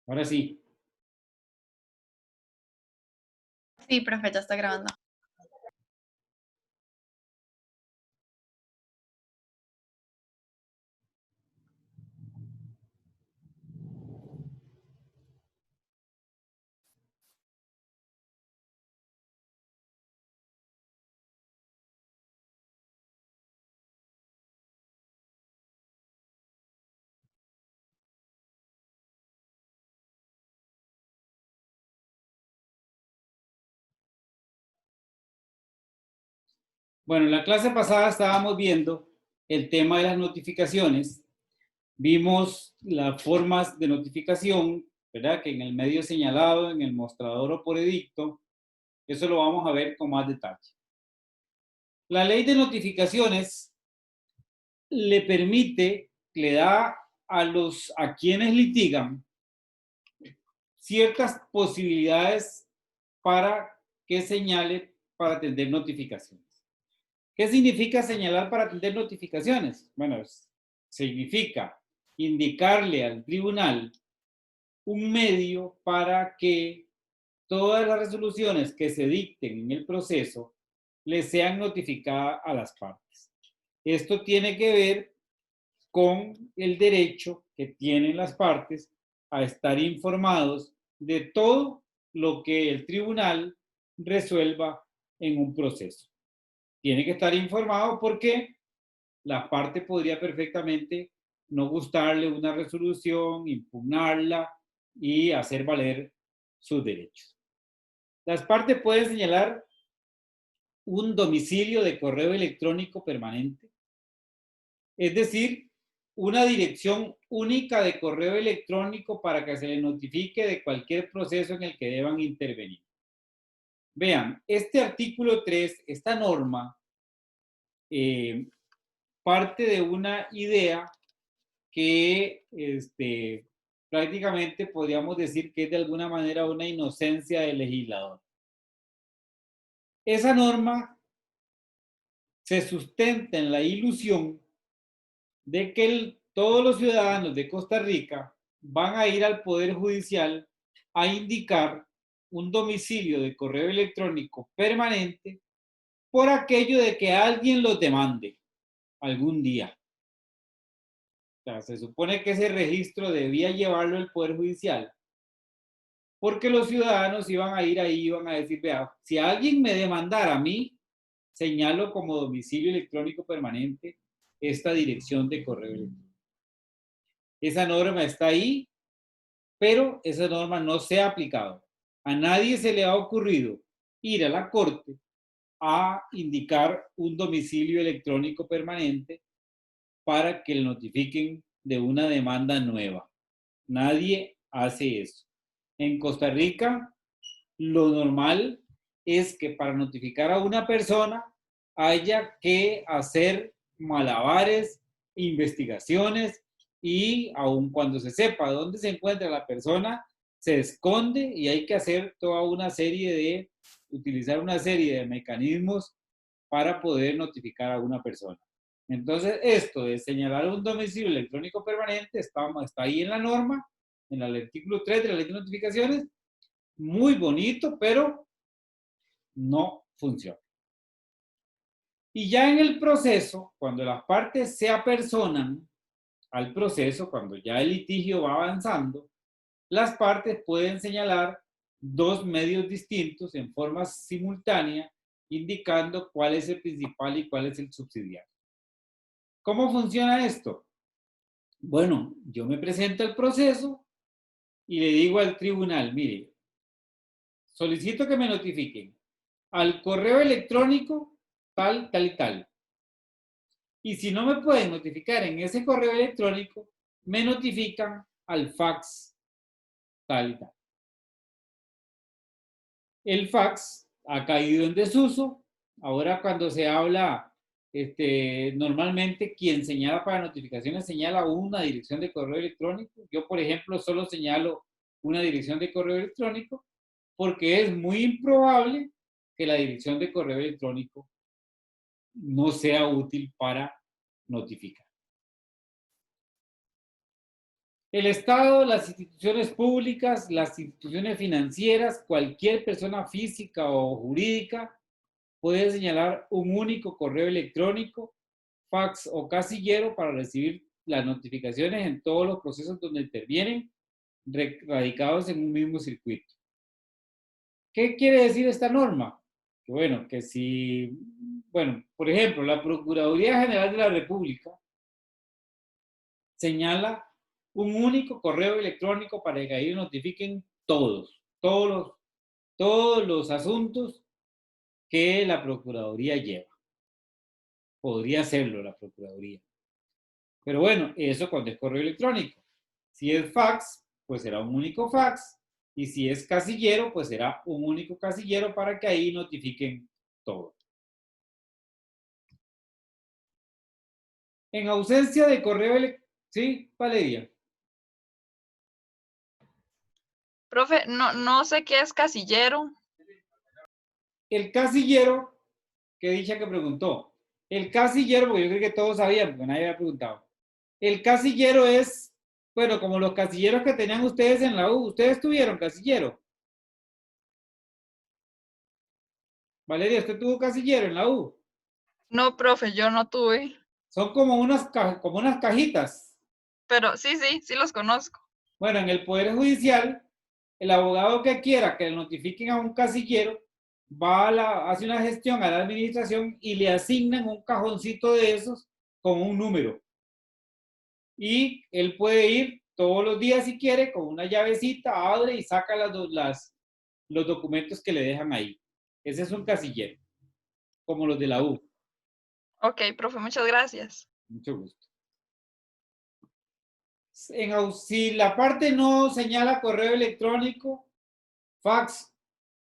Ahora sí. Sí, profe, ya está grabando. Bueno, en la clase pasada estábamos viendo el tema de las notificaciones. Vimos las formas de notificación, ¿verdad? Que en el medio señalado, en el mostrador o por edicto, eso lo vamos a ver con más detalle. La ley de notificaciones le permite, le da a quienes litigan ciertas posibilidades para que señale para atender notificaciones. ¿Qué significa señalar para atender notificaciones? Bueno, significa indicarle al tribunal un medio para que todas las resoluciones que se dicten en el proceso le sean notificadas a las partes. Esto tiene que ver con el derecho que tienen las partes a estar informados de todo lo que el tribunal resuelva en un proceso. Tiene que estar informado porque la parte podría perfectamente no gustarle una resolución, impugnarla y hacer valer sus derechos. Las partes pueden señalar un domicilio de correo electrónico permanente, es decir, una dirección única de correo electrónico para que se le notifique de cualquier proceso en el que deban intervenir. Vean, este artículo 3, esta norma, parte de una idea que prácticamente podríamos decir que es de alguna manera una inocencia del legislador. Esa norma se sustenta en la ilusión de que todos los ciudadanos de Costa Rica van a ir al Poder Judicial a indicar un domicilio de correo electrónico permanente por aquello de que alguien los demande algún día. O sea, se supone que ese registro debía llevarlo el Poder Judicial, porque los ciudadanos iban a ir ahí, iban a decir, vea, si alguien me demandara a mí, señalo como domicilio electrónico permanente esta dirección de correo electrónico. Esa norma está ahí, pero esa norma no se ha aplicado. A nadie se le ha ocurrido ir a la corte a indicar un domicilio electrónico permanente para que le notifiquen de una demanda nueva. Nadie hace eso. En Costa Rica, lo normal es que para notificar a una persona haya que hacer malabares, investigaciones y aun cuando se sepa dónde se encuentra la persona, se esconde y hay que hacer toda una serie de, utilizar una serie de mecanismos para poder notificar a una persona. Entonces, esto de señalar un domicilio electrónico permanente está ahí en la norma, en el artículo 3 de la ley de notificaciones, muy bonito, pero no funciona. Y ya en el proceso, cuando las partes se apersonan al proceso, cuando ya el litigio va avanzando, las partes pueden señalar dos medios distintos en forma simultánea, indicando cuál es el principal y cuál es el subsidiario. ¿Cómo funciona esto? Bueno, yo me presento al proceso y le digo al tribunal, mire, solicito que me notifiquen al correo electrónico tal, tal y tal. Y si no me pueden notificar en ese correo electrónico, me notifican al fax tal y tal. El fax ha caído en desuso. Ahora cuando se habla, normalmente quien señala para notificaciones señala una dirección de correo electrónico. Yo, por ejemplo, solo señalo una dirección de correo electrónico porque es muy improbable que la dirección de correo electrónico no sea útil para notificar. El Estado, las instituciones públicas, las instituciones financieras, cualquier persona física o jurídica puede señalar un único correo electrónico, fax o casillero para recibir las notificaciones en todos los procesos donde intervienen radicados en un mismo circuito. ¿Qué quiere decir esta norma? Que bueno, que si, bueno, por ejemplo, la Procuraduría General de la República señala un único correo electrónico para que ahí notifiquen todos los asuntos que la Procuraduría lleva. Podría hacerlo la Procuraduría. Pero bueno, eso cuando es correo electrónico. Si es fax, pues será un único fax. Y si es casillero, pues será un único casillero para que ahí notifiquen todo. En ausencia de correo electrónico, ¿sí, Valeria? Profe, no sé qué es casillero. El casillero, que dicha que preguntó. El casillero, porque yo creo que todos sabían, porque nadie había preguntado. El casillero es, bueno, como los casilleros que tenían ustedes en la U. ¿Ustedes tuvieron casillero? Valeria, ¿usted tuvo casillero en la U? No, profe, yo no tuve. Son como unas cajitas. Pero sí los conozco. Bueno, en el Poder Judicial, el abogado que quiera que le notifiquen a un casillero hace una gestión a la administración y le asignan un cajoncito de esos con un número. Y él puede ir todos los días si quiere con una llavecita, abre y saca los documentos que le dejan ahí. Ese es un casillero, como los de la U. Ok, profe, muchas gracias. Mucho gusto. Si la parte no señala correo electrónico, fax,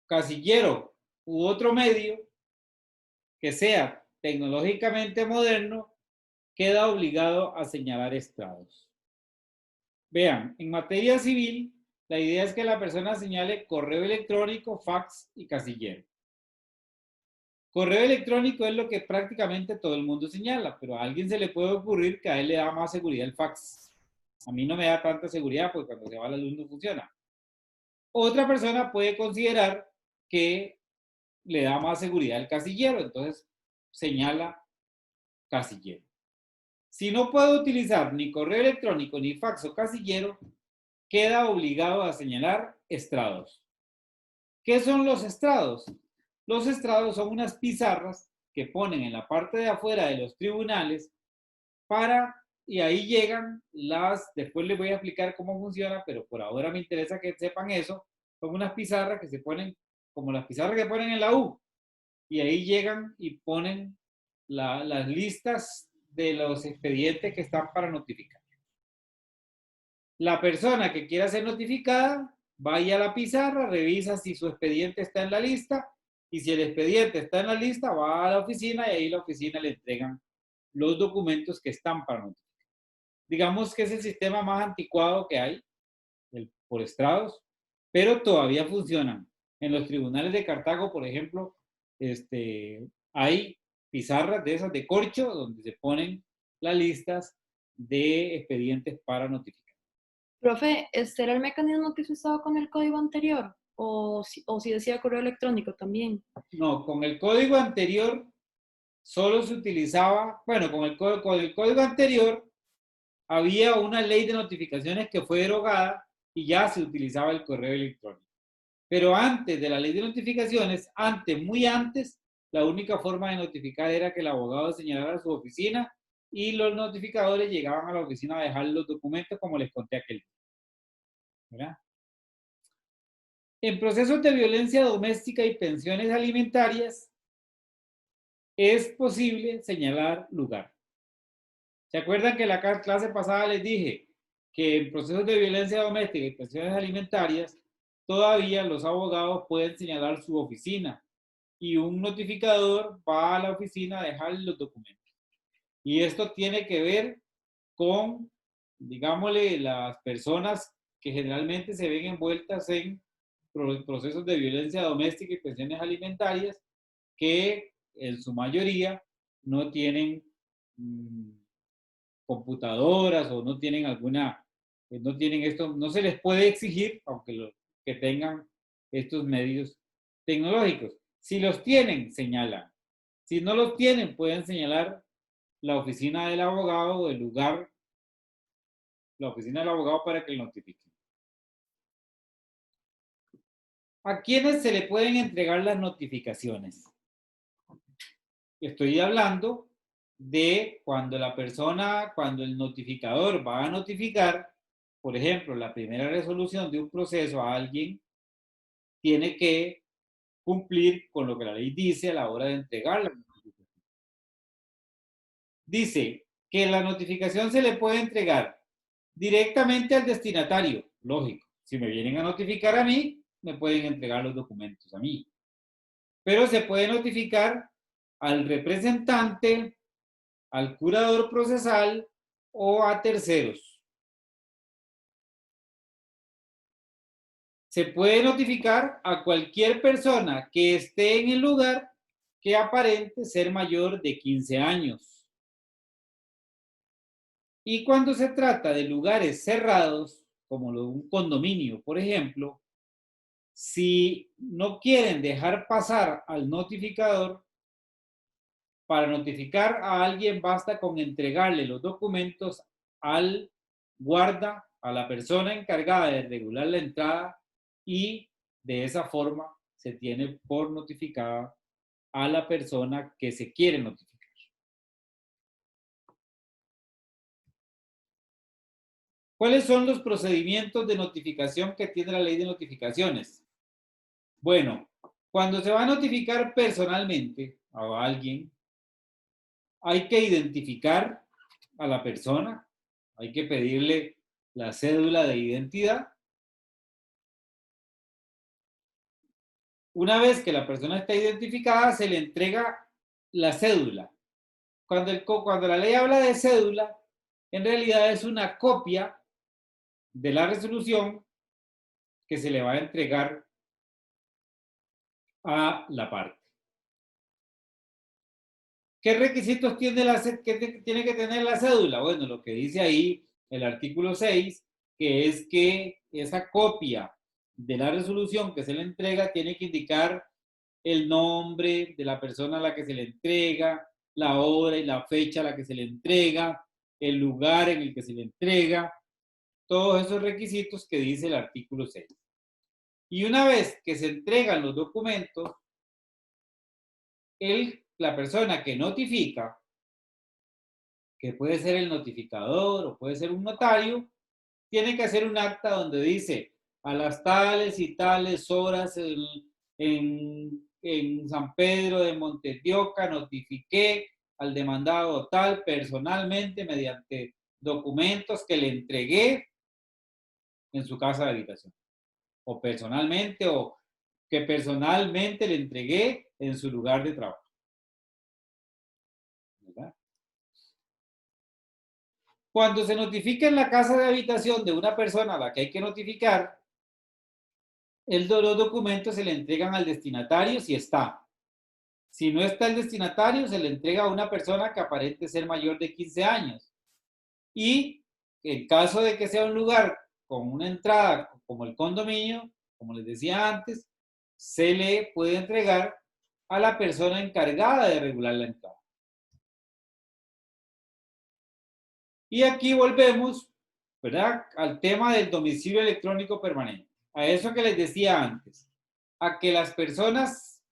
casillero u otro medio que sea tecnológicamente moderno, queda obligado a señalar estrados. Vean, en materia civil, la idea es que la persona señale correo electrónico, fax y casillero. Correo electrónico es lo que prácticamente todo el mundo señala, pero a alguien se le puede ocurrir que a él le da más seguridad el fax. A mí no me da tanta seguridad porque cuando se va la luz no funciona. Otra persona puede considerar que le da más seguridad el casillero, entonces señala casillero. Si no puede utilizar ni correo electrónico, ni fax o casillero, queda obligado a señalar estrados. ¿Qué son los estrados? Los estrados son unas pizarras que ponen en la parte de afuera de los tribunales y ahí llegan después les voy a explicar cómo funciona, pero por ahora me interesa que sepan eso, son unas pizarras que se ponen como las pizarras que ponen en la U, y ahí llegan y ponen las listas de los expedientes que están para notificar. La persona que quiera ser notificada, vaya a la pizarra, revisa si su expediente está en la lista, y si el expediente está en la lista, va a la oficina y ahí en la oficina le entregan los documentos que están para notificar. Digamos que es el sistema más anticuado que hay, por estrados, pero todavía funcionan. En los tribunales de Cartago, por ejemplo, hay pizarras de esas de corcho donde se ponen las listas de expedientes para notificar. Profe, ¿este era el mecanismo que se usaba con el código anterior? ¿O si decía correo electrónico también? No, con el código anterior solo se utilizaba, bueno, con el código anterior había una ley de notificaciones que fue derogada y ya se utilizaba el correo electrónico. Pero antes de la ley de notificaciones, muy antes, la única forma de notificar era que el abogado señalara su oficina y los notificadores llegaban a la oficina a dejar los documentos como les conté aquel día. ¿Verdad? En procesos de violencia doméstica y pensiones alimentarias, es posible señalar lugar. ¿Se acuerdan que la clase pasada les dije que en procesos de violencia doméstica y pensiones alimentarias, todavía los abogados pueden señalar su oficina y un notificador va a la oficina a dejar los documentos? Y esto tiene que ver con, digámosle, las personas que generalmente se ven envueltas en procesos de violencia doméstica y pensiones alimentarias que en su mayoría no tienen computadoras o no tienen alguna no tienen esto, no se les puede exigir, aunque que tengan estos medios tecnológicos. Si los tienen, señalan. Si no los tienen, pueden señalar la oficina del abogado o el lugar, la oficina del abogado para que lo notifiquen. ¿A quiénes se le pueden entregar las notificaciones? Estoy hablando de cuando cuando el notificador va a notificar, por ejemplo, la primera resolución de un proceso a alguien, tiene que cumplir con lo que la ley dice a la hora de entregar la notificación. Dice que la notificación se le puede entregar directamente al destinatario, lógico. Si me vienen a notificar a mí, me pueden entregar los documentos a mí. Pero se puede notificar al representante, al curador procesal o a terceros. Se puede notificar a cualquier persona que esté en el lugar que aparente ser mayor de 15 años. Y cuando se trata de lugares cerrados, como un condominio, por ejemplo, si no quieren dejar pasar al notificador, para notificar a alguien basta con entregarle los documentos al guarda, a la persona encargada de regular la entrada, y de esa forma se tiene por notificada a la persona que se quiere notificar. ¿Cuáles son los procedimientos de notificación que tiene la ley de notificaciones? Bueno, cuando se va a notificar personalmente a alguien, hay que identificar a la persona, hay que pedirle la cédula de identidad. Una vez que la persona está identificada, se le entrega la cédula. Cuando la ley habla de cédula, en realidad es una copia de la resolución que se le va a entregar a la parte. ¿Qué requisitos tiene que tener la cédula? Bueno, lo que dice ahí el artículo 6, que es que esa copia de la resolución que se le entrega tiene que indicar el nombre de la persona a la que se le entrega, la hora y la fecha a la que se le entrega, el lugar en el que se le entrega, todos esos requisitos que dice el artículo 6. Y una vez que se entregan los documentos, la persona que notifica, que puede ser el notificador o puede ser un notario, tiene que hacer un acta donde dice a las tales y tales horas en San Pedro de Montedioca notifiqué al demandado tal personalmente mediante documentos que le entregué en su casa de habitación, o personalmente, o que personalmente le entregué en su lugar de trabajo. ¿Verdad? Cuando se notifica en la casa de habitación de una persona a la que hay que notificar, los documentos se le entregan al destinatario si está. Si no está el destinatario, se le entrega a una persona que aparente ser mayor de 15 años. Y en caso de que sea un lugar con una entrada como el condominio, como les decía antes, se le puede entregar a la persona encargada de regular la entrada. Y aquí volvemos, ¿verdad?, al tema del domicilio electrónico permanente. A eso que les decía antes, a que las personas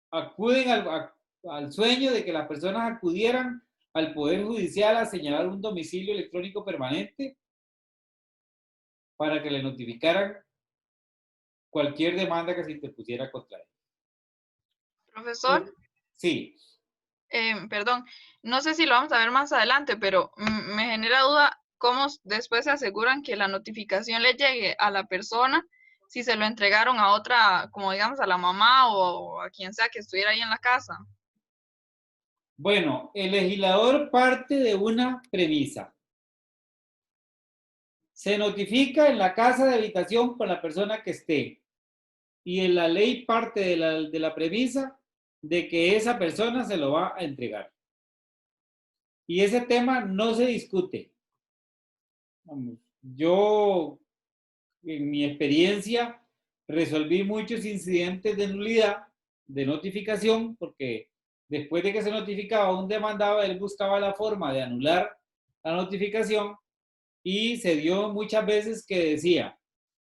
acuden al sueño de que las personas acudieran al Poder Judicial a señalar un domicilio electrónico permanente para que le notificaran cualquier demanda que se interpusiera contra él. Profesor, Sí. perdón, no sé si lo vamos a ver más adelante, pero me genera duda cómo después se aseguran que la notificación le llegue a la persona si se lo entregaron a otra, como digamos a la mamá o a quien sea que estuviera ahí en la casa. Bueno, el legislador parte de una premisa. Se notifica en la casa de habitación con la persona que esté. Y en la ley parte de la premisa de que esa persona se lo va a entregar. Y ese tema no se discute. Vamos, yo, en mi experiencia, resolví muchos incidentes de nulidad, de notificación, porque después de que se notificaba un demandado, él buscaba la forma de anular la notificación y se dio muchas veces que decía,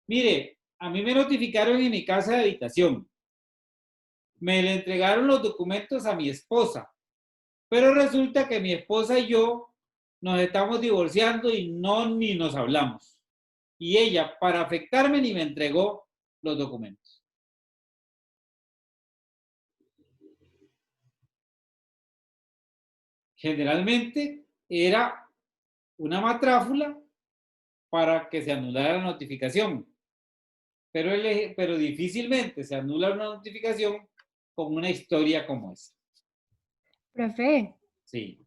mire, a mí me notificaron en mi casa de habitación, me le entregaron los documentos a mi esposa, pero resulta que mi esposa y yo nos estamos divorciando y ni nos hablamos. Y ella, para afectarme, ni me entregó los documentos. Generalmente era una matráfula para que se anulara la notificación, pero difícilmente se anula una notificación con una historia como esa. Profe, Sí.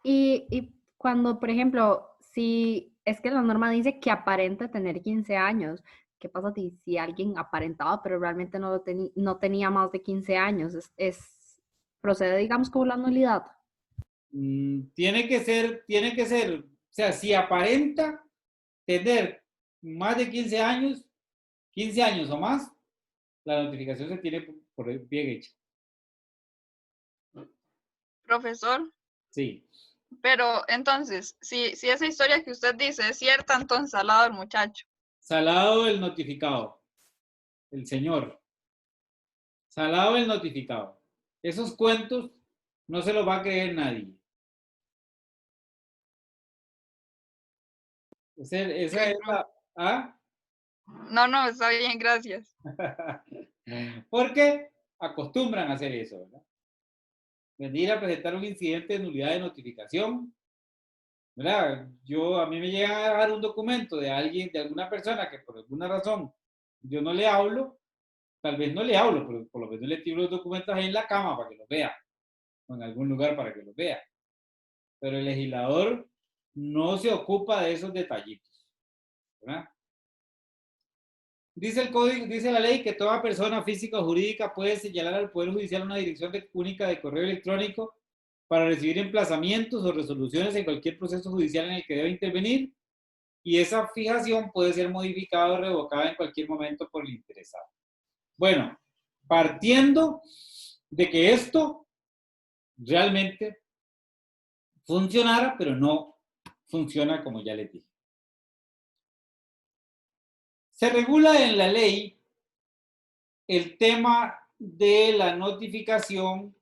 y cuando, por ejemplo, si es que la norma dice que aparenta tener 15 años, ¿qué pasa si alguien aparentaba pero realmente no tenía más de 15 años? Procede, digamos, como la nulidad. Tiene que ser, o sea, si aparenta tener más de 15 años o más, la notificación se tiene por bien hecha. Profesor, Sí. pero entonces, si esa historia que usted dice es cierta, entonces salado el muchacho. Salado el notificado, el señor. Salado el notificado. Esos cuentos no se los va a creer nadie. Esa es la... ¿Ah? No, está bien, gracias. Porque acostumbran a hacer eso, ¿verdad? Venir a presentar un incidente de nulidad de notificación, ¿verdad? A mí me llega a dar un documento de alguien, de alguna persona que por alguna razón yo no le hablo, tal vez no le hablo, pero por lo menos le tiro los documentos ahí en la cama para que los vea, o en algún lugar para que los vea. Pero el legislador no se ocupa de esos detallitos, ¿verdad? Dice el código, dice la ley que toda persona física o jurídica puede señalar al Poder Judicial una dirección única de correo electrónico para recibir emplazamientos o resoluciones en cualquier proceso judicial en el que deba intervenir, y esa fijación puede ser modificada o revocada en cualquier momento por el interesado. Bueno, partiendo de que esto realmente funcionara, pero no funciona como ya les dije. Se regula en la ley el tema de la notificación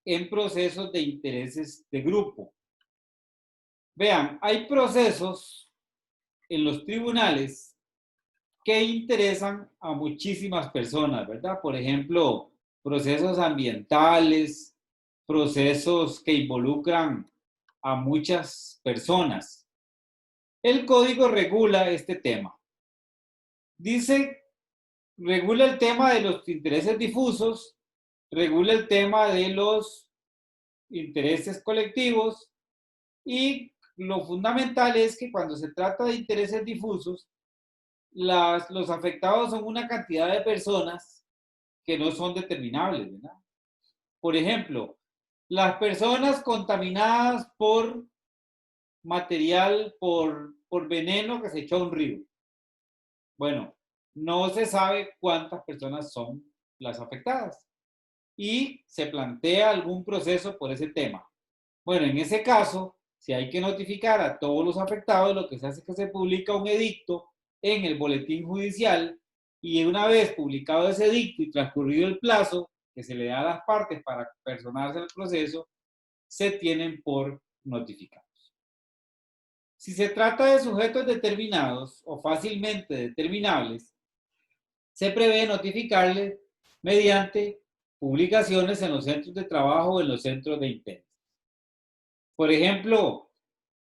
en procesos de intereses de grupo. Vean, hay procesos en los tribunales que interesan a muchísimas personas, ¿verdad? Por ejemplo, procesos ambientales, procesos que involucran a muchas personas. El código regula este tema. Regula el tema de los intereses difusos, regula el tema de los intereses colectivos, y lo fundamental es que cuando se trata de intereses difusos, los afectados son una cantidad de personas que no son determinables, ¿verdad? Por ejemplo, las personas contaminadas por material, por veneno que se echó a un río. Bueno, no se sabe cuántas personas son las afectadas y se plantea algún proceso por ese tema. Bueno, en ese caso, si hay que notificar a todos los afectados, lo que se hace es que se publica un edicto en el boletín judicial, y una vez publicado ese edicto y transcurrido el plazo que se le da a las partes para personarse al proceso, se tienen por notificados. Si se trata de sujetos determinados o fácilmente determinables, se prevé notificarles mediante publicaciones en los centros de trabajo o en los centros de interés. Por ejemplo,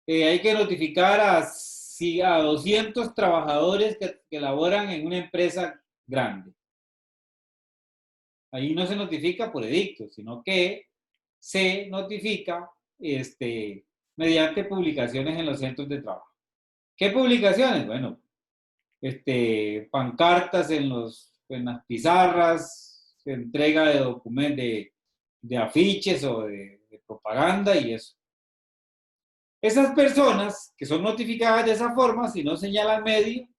hay que notificar a 200 trabajadores que laboran en una empresa grande. Ahí no se notifica por edicto, sino que se notifica mediante publicaciones en los centros de trabajo. ¿Qué publicaciones? Bueno, pancartas en las pizarras, entrega de documentos, de afiches o de propaganda y eso. Esas personas que son notificadas de esa forma, si no señalan medio,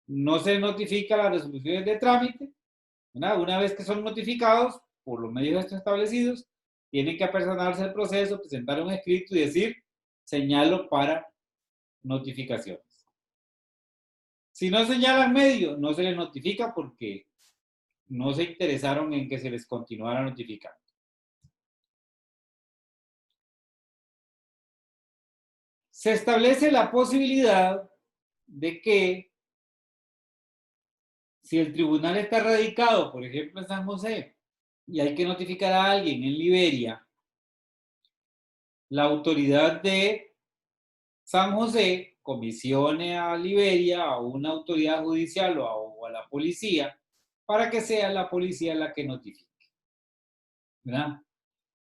no se notifica las resoluciones de trámite, ¿verdad? Una vez que son notificados por los medios estos establecidos, tienen que apersonarse el proceso, presentar un escrito y decir, señalo para notificaciones. Si no señalan medio, no se les notifica porque no se interesaron en que se les continuara notificando. Se establece la posibilidad de que si el tribunal está radicado, por ejemplo, en San José, y hay que notificar a alguien en Liberia, la autoridad de San José comisione a Liberia, a una autoridad judicial o a la policía, para que sea la policía la que notifique, ¿verdad?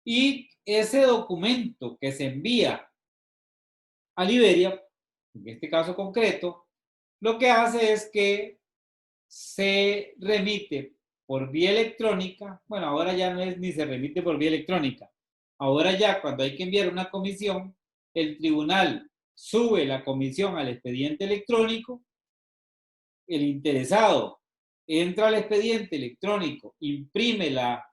Y ese documento que se envía a Liberia, en este caso concreto, lo que hace es que se remite por vía electrónica. Bueno, ahora ya no es ni se remite por vía electrónica. Ahora ya cuando hay que enviar una comisión, el tribunal sube la comisión al expediente electrónico, el interesado entra al expediente electrónico, imprime la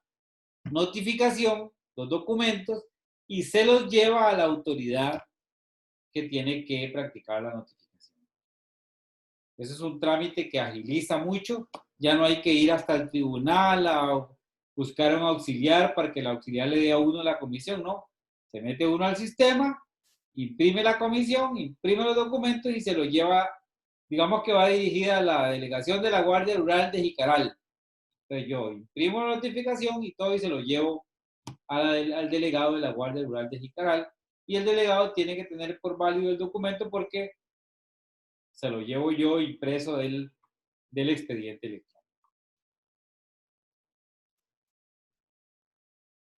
notificación, los documentos, y se los lleva a la autoridad que tiene que practicar la notificación. Ese es un trámite que agiliza mucho. Ya no hay que ir hasta el tribunal a buscar un auxiliar para que el auxiliar le dé a uno la comisión, no. Se mete uno al sistema, imprime la comisión, imprime los documentos y se lo lleva, digamos que va dirigida a la delegación de la Guardia Rural de Jicaral. Entonces yo imprimo la notificación y todo y se lo llevo al delegado de la Guardia Rural de Jicaral, y el delegado tiene que tener por válido el documento porque se lo llevo yo impreso del expediente electrónico.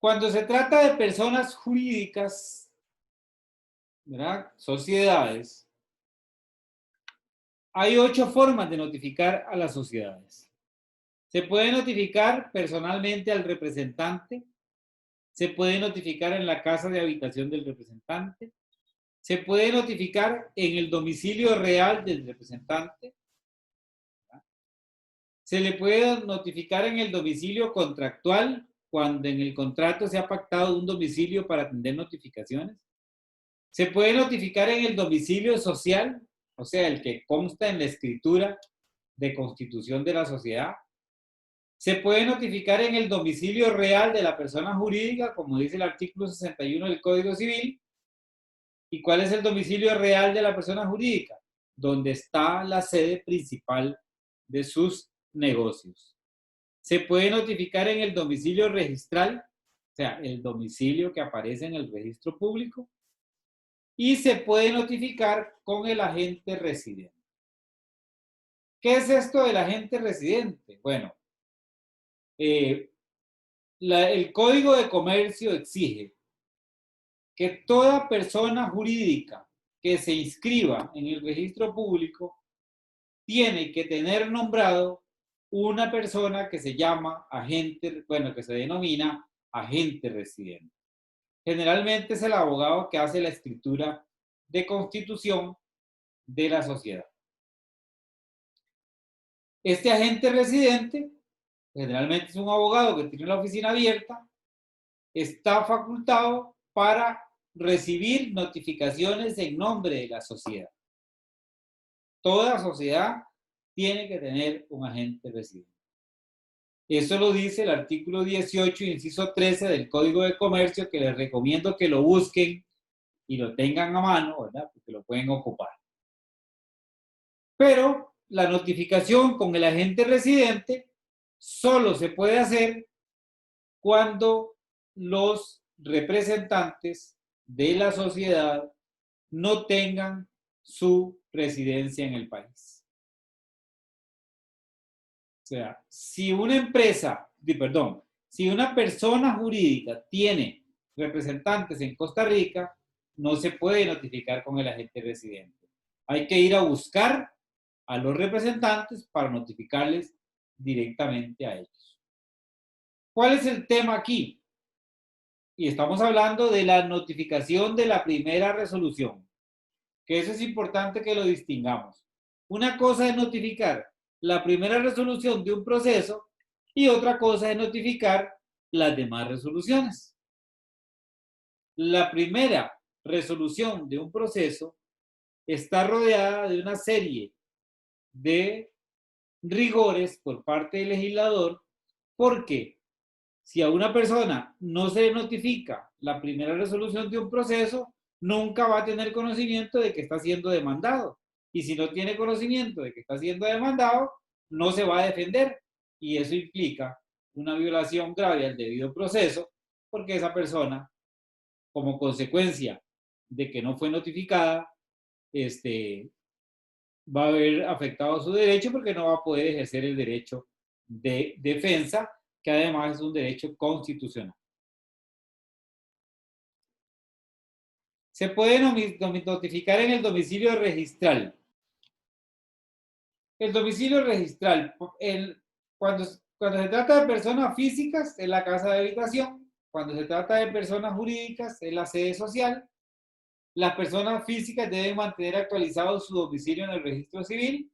Cuando se trata de personas jurídicas, ¿verdad? Sociedades, hay 8 formas de notificar a las sociedades. Se puede notificar personalmente al representante, se puede notificar en la casa de habitación del representante, se puede notificar en el domicilio real del representante, ¿verdad? Se le puede notificar en el domicilio contractual cuando en el contrato se ha pactado un domicilio para atender notificaciones. Se puede notificar en el domicilio social, o sea, el que consta en la escritura de constitución de la sociedad. Se puede notificar en el domicilio real de la persona jurídica, como dice el artículo 61 del Código Civil. ¿Y cuál es el domicilio real de la persona jurídica? Donde está la sede principal de sus negocios. Se puede notificar en el domicilio registral, o sea, el domicilio que aparece en el registro público. Y se puede notificar con el agente residente. ¿Qué es esto del agente residente? Bueno, el Código de Comercio exige que toda persona jurídica que se inscriba en el registro público tiene que tener nombrado una persona que se llama agente, bueno, que se denomina agente residente. Generalmente es el abogado que hace la escritura de constitución de la sociedad. Este agente residente, generalmente es un abogado que tiene la oficina abierta, está facultado para recibir notificaciones en nombre de la sociedad. Toda sociedad tiene que tener un agente residente. Eso lo dice el artículo 18, inciso 13 del Código de Comercio, que les recomiendo que lo busquen y lo tengan a mano, ¿verdad? Porque lo pueden ocupar. Pero la notificación con el agente residente solo se puede hacer cuando los representantes de la sociedad no tengan su residencia en el país. O sea, si una empresa, perdón, si una persona jurídica tiene representantes en Costa Rica, no se puede notificar con el agente residente. Hay que ir a buscar a los representantes para notificarles directamente a ellos. ¿Cuál es el tema aquí? y estamos hablando de la notificación de la primera resolución, que eso es importante que lo distingamos. Una cosa es notificar la primera resolución de un proceso y otra cosa es notificar las demás resoluciones. La primera resolución de un proceso está rodeada de una serie de rigores por parte del legislador, porque si a una persona no se le notifica la primera resolución de un proceso, nunca va a tener conocimiento de que está siendo demandado. Y si no tiene conocimiento de que está siendo demandado, no se va a defender. Y eso implica una violación grave al debido proceso, porque esa persona, como consecuencia de que no fue notificada, va a haber afectado su derecho porque no va a poder ejercer el derecho de defensa, que además es un derecho constitucional. Se puede notificar en el domicilio registral. El domicilio registral, cuando se trata de personas físicas, es la casa de habitación. Cuando se trata de personas jurídicas, es la sede social. Las personas físicas deben mantener actualizado su domicilio en el registro civil,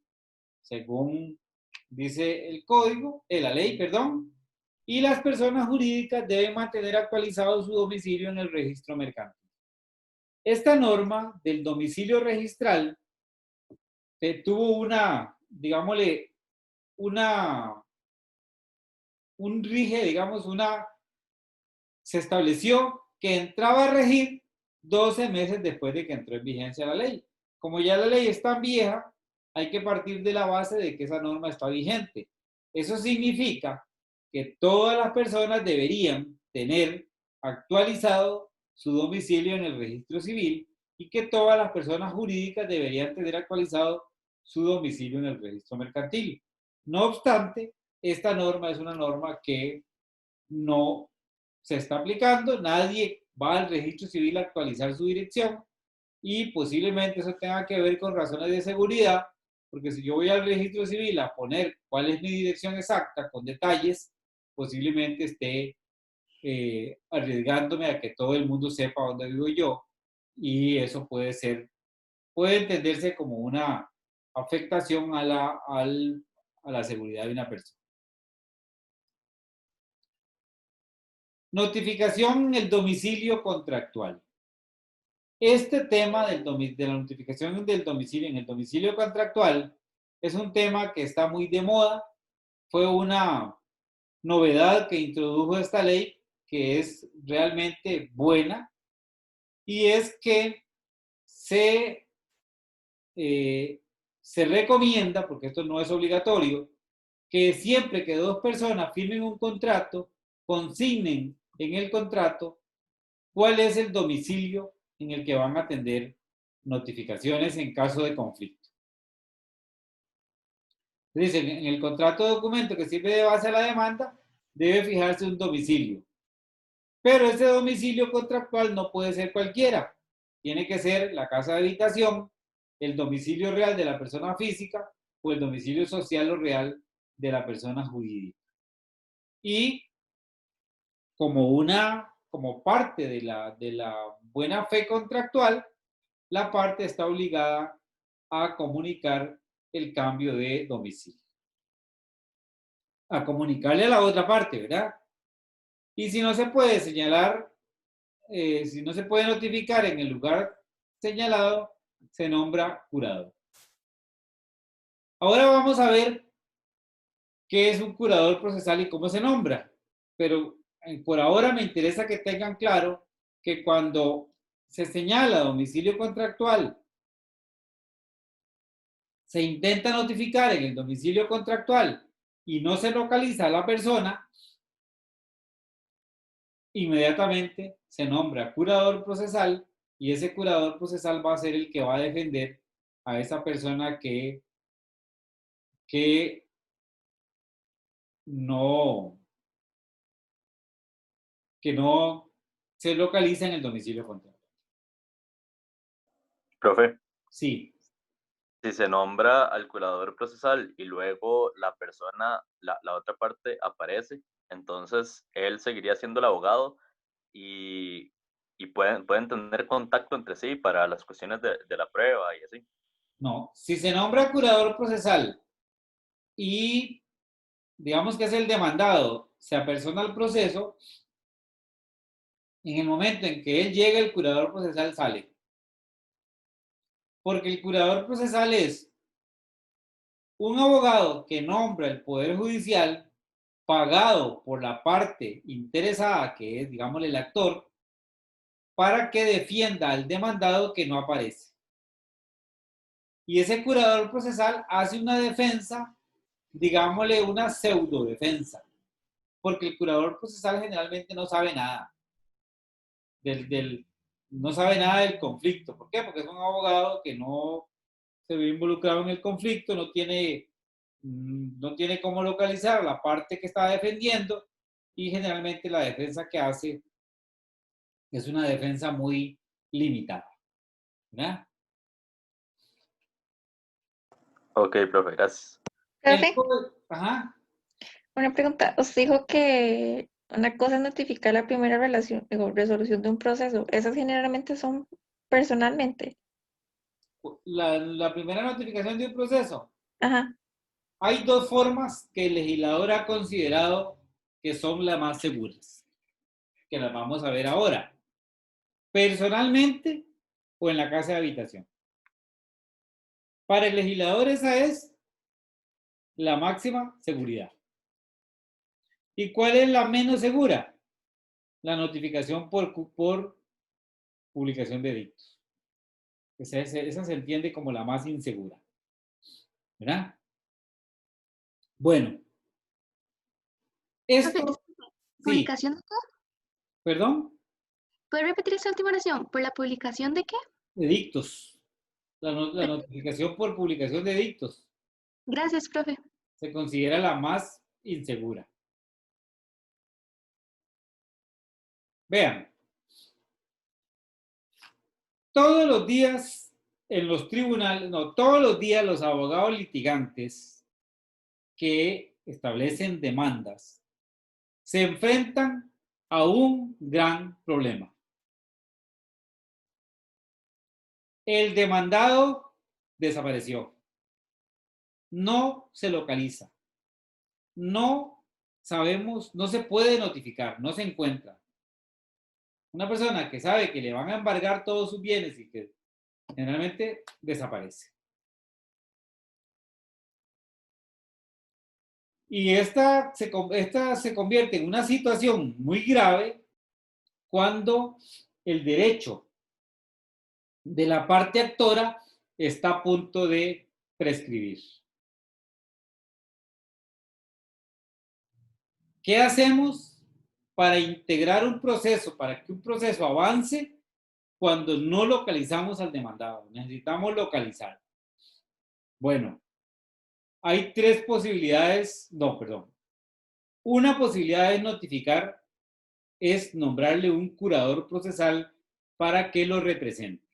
según dice el código, la ley, perdón. Y las personas jurídicas deben mantener actualizado su domicilio en el registro mercantil. Esta norma del domicilio registral tuvo una, digámosle, un rige, digamos, se estableció que entraba a regir 12 meses después de que entró en vigencia la ley. Como ya la ley es tan vieja, hay que partir de la base de que esa norma está vigente. Eso significa que todas las personas deberían tener actualizado su domicilio en el registro civil y que todas las personas jurídicas deberían tener actualizado su domicilio en el registro mercantil. No obstante, esta norma es una norma que no se está aplicando, nadie va al registro civil a actualizar su dirección y posiblemente eso tenga que ver con razones de seguridad, porque si yo voy al registro civil a poner cuál es mi dirección exacta con detalles, posiblemente esté arriesgándome a que todo el mundo sepa dónde vivo yo, y eso puede entenderse como una afectación a la seguridad de una persona. Notificación en el domicilio contractual. Este tema de la notificación del domicilio en el domicilio contractual es un tema que está muy de moda. Fue una novedad que introdujo esta ley que es realmente buena, y es que se recomienda, porque esto no es obligatorio, que siempre que dos personas firmen un contrato, consignen en el contrato cuál es el domicilio en el que van a atender notificaciones en caso de conflicto. Dice, en el contrato de documento que sirve de base a la demanda, debe fijarse un domicilio. Pero ese domicilio contractual no puede ser cualquiera. Tiene que ser la casa de habitación, el domicilio real de la persona física o el domicilio social o real de la persona jurídica. Y como parte de la buena fe contractual, la parte está obligada a comunicar el cambio de domicilio. A comunicarle a la otra parte, ¿verdad? Y si no se puede señalar, si no se puede notificar en el lugar señalado, se nombra curador. Ahora vamos a ver qué es un curador procesal y cómo se nombra. Pero por ahora me interesa que tengan claro que cuando se señala domicilio contractual, se intenta notificar en el domicilio contractual y no se localiza a la persona, inmediatamente se nombra curador procesal, y ese curador procesal va a ser el que va a defender a esa persona que no se localiza en el domicilio contractual. Profe, Sí. si se nombra al curador procesal y luego la persona, la otra parte aparece, entonces él seguiría siendo el abogado y pueden tener contacto entre sí para las cuestiones de la prueba y así. No, si se nombra curador procesal y digamos que es el demandado, se apersona al proceso, en el momento en que él llega, el curador procesal sale. Porque el curador procesal es un abogado que nombra el Poder Judicial pagado por la parte interesada, que es, digámosle, el actor, para que defienda al demandado que no aparece. Y ese curador procesal hace una defensa, digámosle una pseudo defensa, porque el curador procesal generalmente no sabe nada no sabe nada del conflicto. ¿Por qué? Porque es un abogado que no se ve involucrado en el conflicto, no tiene cómo localizar la parte que está defendiendo y generalmente la defensa que hace es una defensa muy limitada. ¿Verdad? Ok, profe, gracias. Profe, Ajá. una pregunta. Usted dijo que una cosa es notificar la primera resolución de un proceso. Esas generalmente son personalmente. La primera notificación de un proceso. Ajá. Hay dos formas que el legislador ha considerado que son las más seguras, que las vamos a ver ahora. Personalmente o en la casa de habitación. Para el legislador esa es la máxima seguridad. ¿Y cuál es la menos segura? La notificación por publicación de edictos. Esa se entiende como la más insegura. ¿Verdad? Bueno. Esto... ¿Publicación de qué? ¿Perdón? ¿Puede repetir esa última oración? ¿Por la publicación de qué? Edictos. La notificación por publicación de edictos. Gracias, profe. Se considera la más insegura. Vean. Todos los días en los tribunales, no, todos los días los abogados litigantes que establecen demandas se enfrentan a un gran problema. El demandado desapareció. No se localiza. No sabemos, no se puede notificar, no se encuentra. Una persona que sabe que le van a embargar todos sus bienes y que generalmente desaparece. Y esta se convierte en una situación muy grave cuando el derecho de la parte actora está a punto de prescribir. ¿Qué hacemos para integrar un proceso, para que un proceso avance cuando no localizamos al demandado? Necesitamos localizar. Bueno, hay tres posibilidades, no, perdón. Una posibilidad de notificar es nombrarle un curador procesal para que lo represente.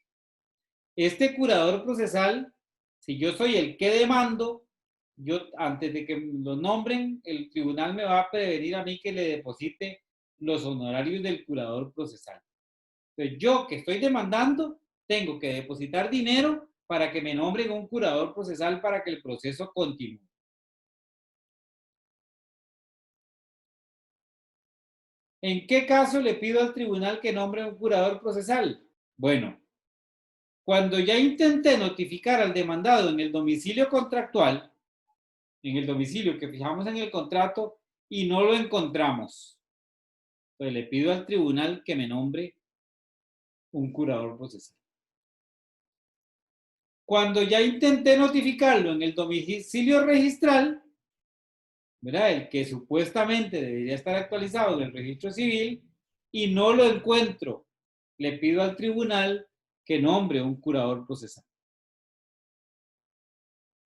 Este curador procesal, si yo soy el que demando, yo antes de que lo nombren, el tribunal me va a prevenir a mí que le deposite los honorarios del curador procesal. Entonces, yo que estoy demandando, tengo que depositar dinero para que me nombren un curador procesal para que el proceso continúe. ¿En qué caso le pido al tribunal que nombre un curador procesal? Bueno, cuando ya intenté notificar al demandado en el domicilio contractual, en el domicilio que fijamos en el contrato, y no lo encontramos, pues le pido al tribunal que me nombre un curador procesal. Cuando ya intenté notificarlo en el domicilio registral, ¿verdad? El que supuestamente debería estar actualizado en el registro civil, y no lo encuentro, le pido al tribunal que nombre un curador procesal.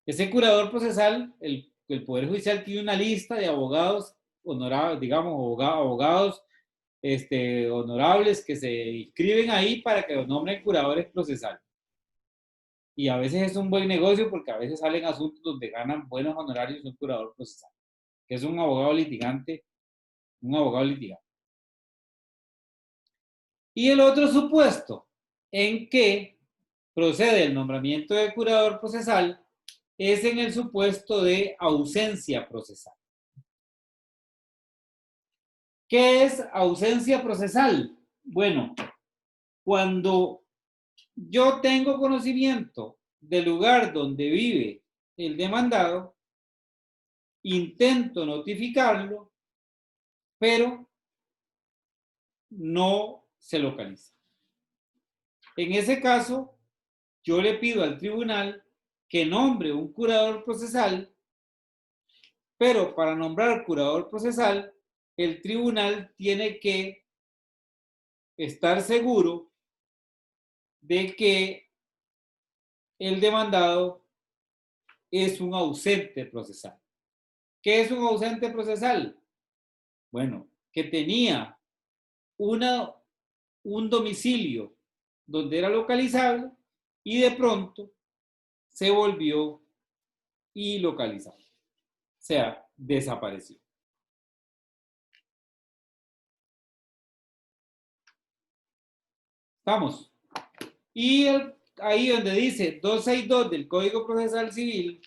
Ese curador procesal, el Poder Judicial tiene una lista de abogados honorables, digamos, abogados honorables que se inscriben ahí para que los nombren curadores procesales. Y a veces es un buen negocio porque a veces salen asuntos donde ganan buenos honorarios un curador procesal, que es un abogado litigante, Y el otro supuesto en que procede el nombramiento de curador procesal es en el supuesto de ausencia procesal. ¿Qué es ausencia procesal? Bueno, cuando yo tengo conocimiento del lugar donde vive el demandado, intento notificarlo, pero no se localiza. En ese caso, yo le pido al tribunal que nombre un curador procesal, pero para nombrar curador procesal, el tribunal tiene que estar seguro de que el demandado es un ausente procesal. ¿Qué es un ausente procesal? Bueno, que tenía un domicilio donde era localizable y de pronto se volvió ilocalizable. O sea, desapareció. ¿Estamos? Y ahí donde dice 262 del Código Procesal Civil,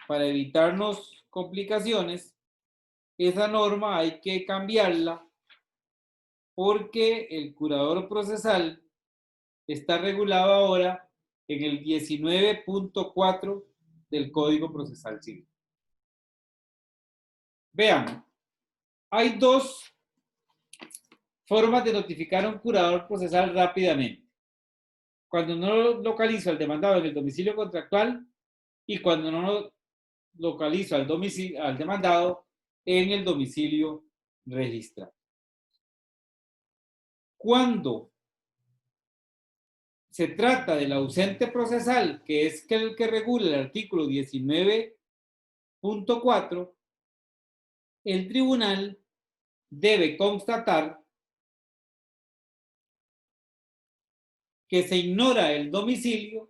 para evitarnos complicaciones, esa norma hay que cambiarla porque el curador procesal está regulado ahora en el 19.4 del Código Procesal Civil. Vean, hay dos formas de notificar a un curador procesal rápidamente. Cuando no localizo al demandado en el domicilio contractual y cuando no localizo al demandado en el domicilio registrado. Cuando se trata del ausente procesal, que es el que regula el artículo 19.4, el tribunal debe constatar que se ignora el domicilio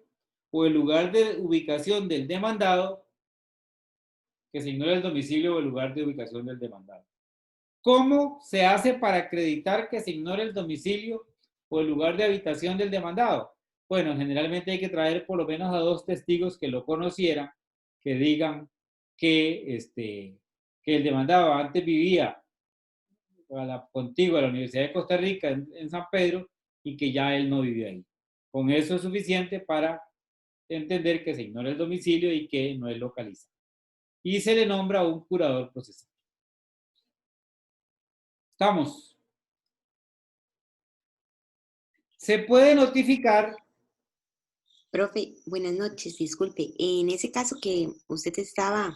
o el lugar de ubicación del demandado, que se ignora el domicilio o el lugar de ubicación del demandado. ¿Cómo se hace para acreditar que se ignore el domicilio o el lugar de habitación del demandado? Bueno, generalmente hay que traer por lo menos a 2 testigos que lo conocieran, que digan que el demandado antes vivía contigo a la Universidad de Costa Rica en San Pedro y que ya él no vive ahí. Con eso es suficiente para entender que se ignora el domicilio y que no es localizado. Y se le nombra un curador procesal. ¿Estamos? Se puede notificar. Profe, buenas noches, disculpe. En ese caso que usted estaba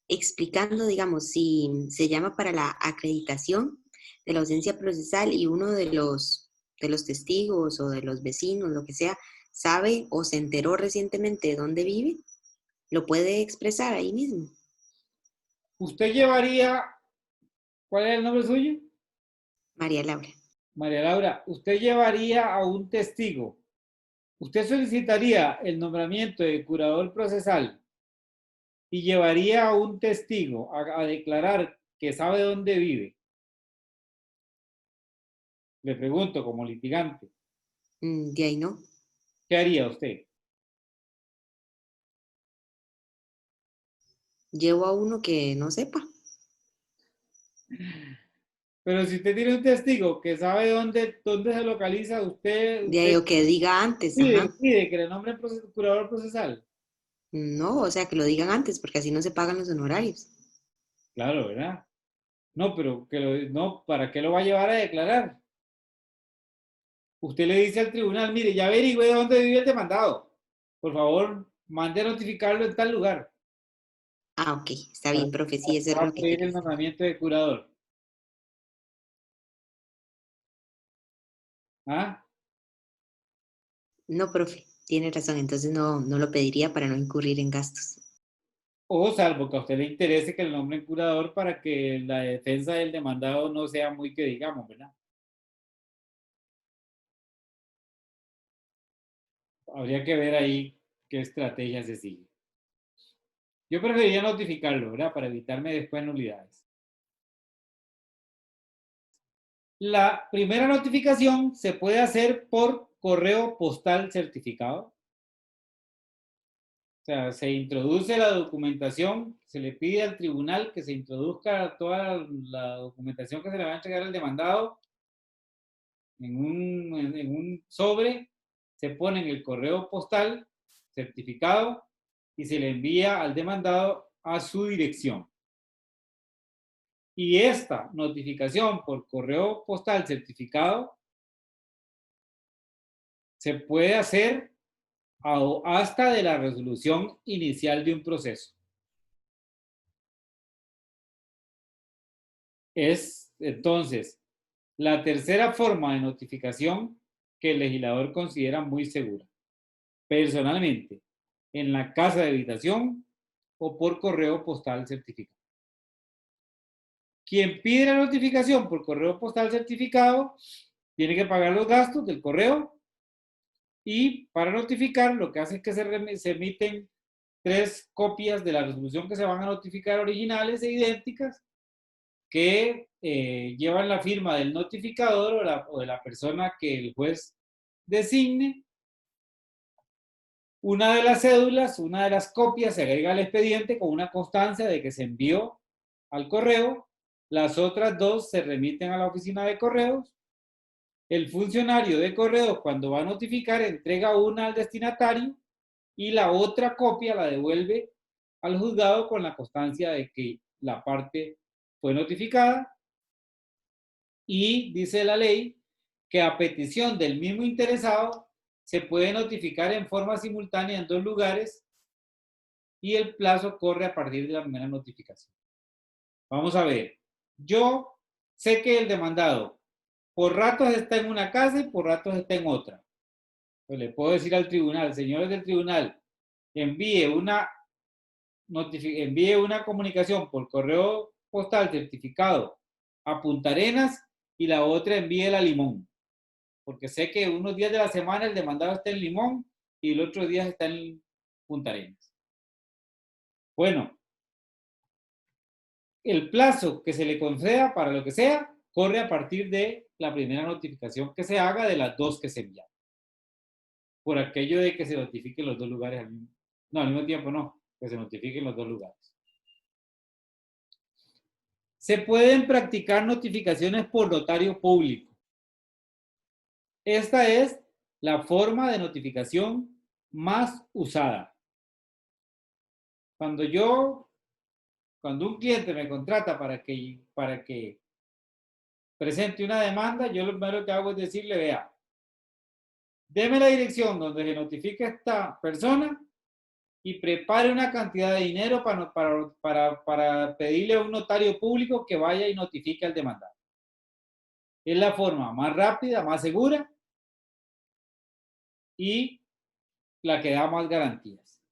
explicando, digamos, si se llama para la acreditación de la ausencia procesal y uno de los testigos o de los vecinos, lo que sea, sabe o se enteró recientemente de dónde vive, lo puede expresar ahí mismo. Usted llevaría, ¿cuál es el nombre suyo? María Laura. María Laura, usted llevaría a un testigo. Usted solicitaría el nombramiento de curador procesal y llevaría a un testigo a declarar que sabe dónde vive. Le pregunto como litigante. De ahí no. ¿Qué haría usted? Llevo a uno que no sepa. Pero si usted tiene un testigo que sabe dónde se localiza, De ahí o que diga antes, ajá. pide que le nombren curador procesal. No, o sea, que lo digan antes, porque así no se pagan los honorarios. Claro, ¿verdad? No, pero no, ¿para qué lo va a llevar a declarar? Usted le dice al tribunal, mire, ya averigüe dónde vive el demandado. Por favor, mande a notificarlo en tal lugar. Ah, ok, está bien, profe, sí, eso es Va a lo que pedir quería el saber. nombramiento de curador. ¿Ah? No, profe, tiene razón, entonces no lo pediría para no incurrir en gastos. O salvo que a usted le interese que el nombren curador para que la defensa del demandado no sea muy que digamos, ¿verdad? Habría que ver ahí qué estrategia se sigue. Yo preferiría notificarlo, ¿verdad? Para evitarme después nulidades. La primera notificación se puede hacer por correo postal certificado. O sea, se introduce la documentación, se le pide al tribunal que se introduzca toda la documentación que se le va a entregar al demandado en un sobre, se pone en el correo postal certificado y se le envía al demandado a su dirección. Y esta notificación por correo postal certificado se puede hacer hasta de la resolución inicial de un proceso. Es entonces la tercera forma de notificación que el legislador considera muy segura. Personalmente, en la casa de habitación o por correo postal certificado. Quien pide la notificación por correo postal certificado tiene que pagar los gastos del correo y para notificar lo que hace es que se emiten 3 copias de la resolución que se van a notificar originales e idénticas que llevan la firma del notificador o de la persona que el juez designe. Una de las cédulas, una de las copias se agrega al expediente con una constancia de que se envió al correo. Las otras 2 se remiten a la oficina de correos. El funcionario de correos, cuando va a notificar, entrega una al destinatario y la otra copia la devuelve al juzgado con la constancia de que la parte fue notificada. Y dice la ley que a petición del mismo interesado se puede notificar en forma simultánea en 2 lugares y el plazo corre a partir de la primera notificación. Vamos a ver. Yo sé que el demandado por ratos está en una casa y por ratos está en otra. Pues le puedo decir al tribunal, señores del tribunal, envíe una comunicación por correo postal certificado a Punta Arenas y la otra envíela a Limón. Porque sé que unos días de la semana el demandado está en Limón y el otro día está en Punta Arenas. Bueno, el plazo que se le conceda para lo que sea corre a partir de la primera notificación que se haga de las 2 que se envían. Por aquello de que se notifiquen los 2 lugares al mismo tiempo no, que se notifiquen los 2 lugares. Se pueden practicar notificaciones por notario público. Esta es la forma de notificación más usada. Cuando un cliente me contrata para que presente una demanda, yo lo primero que hago es decirle, vea, deme la dirección donde se notifica esta persona y prepare una cantidad de dinero para pedirle a un notario público que vaya y notifique al demandado. Es la forma más rápida, más segura y la que da más garantías.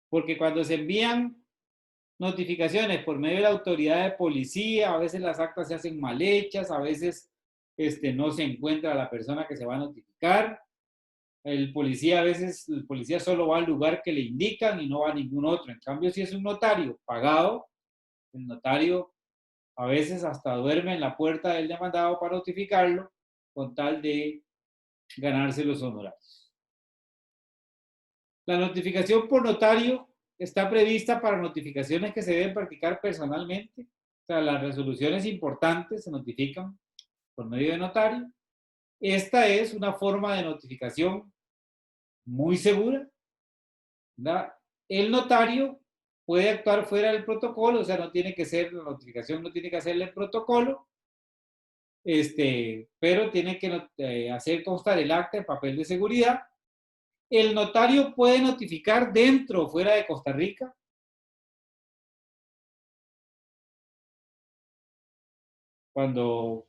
Porque cuando se envían notificaciones por medio de la autoridad de policía, a veces las actas se hacen mal hechas, a veces no se encuentra la persona que se va a notificar. El policía solo va al lugar que le indican y no va a ningún otro. En cambio, si es un notario pagado, el notario a veces hasta duerme en la puerta del demandado para notificarlo con tal de ganarse los honorarios. La notificación por notario está prevista para notificaciones que se deben practicar personalmente. O sea, las resoluciones importantes se notifican por medio de notario. Esta es una forma de notificación muy segura, ¿verdad? El notario puede actuar fuera del protocolo, o sea, no tiene que ser, la notificación no tiene que hacerle el protocolo, pero tiene que hacer constar el acta en papel de seguridad. El notario puede notificar dentro o fuera de Costa Rica. Cuando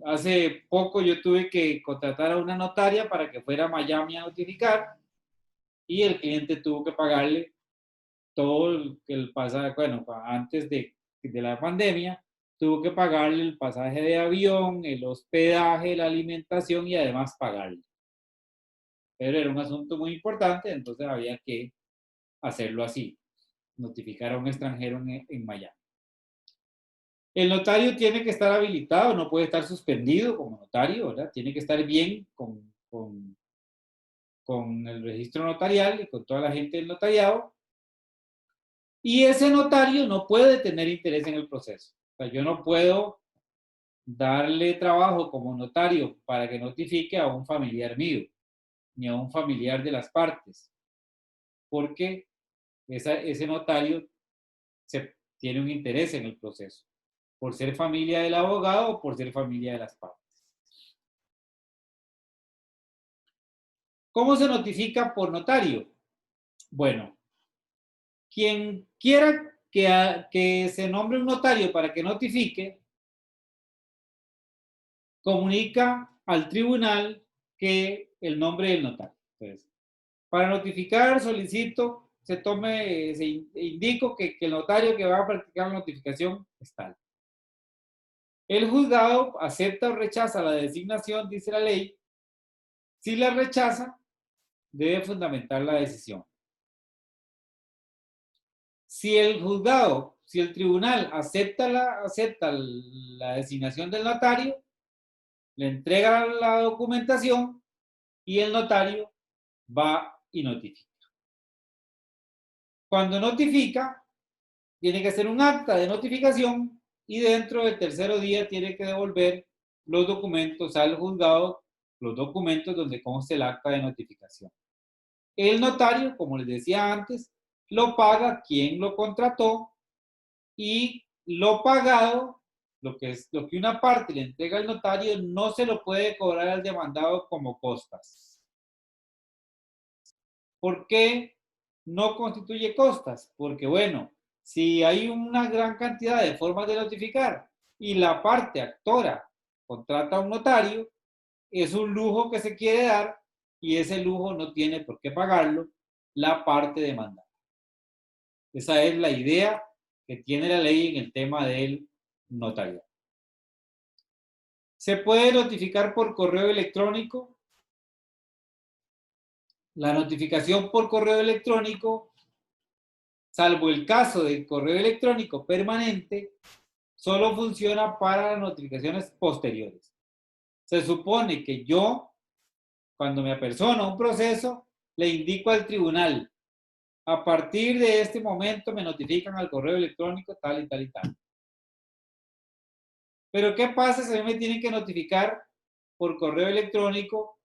hace poco yo tuve que contratar a una notaria para que fuera a Miami a notificar y el cliente tuvo que pagarle todo el pasaje, bueno, antes de la pandemia, tuvo que pagarle el pasaje de avión, el hospedaje, la alimentación y además pagarle. Pero era un asunto muy importante, entonces había que hacerlo así, notificar a un extranjero en Miami. El notario tiene que estar habilitado, no puede estar suspendido como notario, ¿verdad? Tiene que estar bien con el registro notarial y con toda la gente del notariado. Y ese notario no puede tener interés en el proceso. O sea, yo no puedo darle trabajo como notario para que notifique a un familiar mío, ni a un familiar de las partes, porque ese notario tiene un interés en el proceso, por ser familia del abogado o por ser familia de las partes. ¿Cómo se notifica por notario? Bueno, quien quiera que se nombre un notario para que notifique, comunica al tribunal que el nombre del notario. Entonces, para notificar solicito, indico que el notario que va a practicar la notificación es tal. El juzgado acepta o rechaza la designación, dice la ley. Si la rechaza, debe fundamentar la decisión. Si el juzgado, si el tribunal acepta la designación del notario, le entrega la documentación y el notario va y notifica. Cuando notifica, tiene que hacer un acta de notificación y dentro del tercer día tiene que devolver los documentos al juzgado, los documentos donde conste el acta de notificación. El notario, como les decía antes, lo paga quien lo contrató y lo pagado, lo que una parte le entrega al notario, no se lo puede cobrar al demandado como costas. ¿Por qué no constituye costas? Porque, bueno, si hay una gran cantidad de formas de notificar y la parte actora contrata a un notario, es un lujo que se quiere dar y ese lujo no tiene por qué pagarlo la parte demandada. Esa es la idea que tiene la ley en el tema del notariado. ¿Se puede notificar por correo electrónico? La notificación por correo electrónico, salvo el caso del correo electrónico permanente, solo funciona para las notificaciones posteriores. Se supone que yo, cuando me apersono un proceso, le indico al tribunal, a partir de este momento me notifican al correo electrónico tal y tal y tal. Pero ¿qué pasa si a mí me tienen que notificar por correo electrónico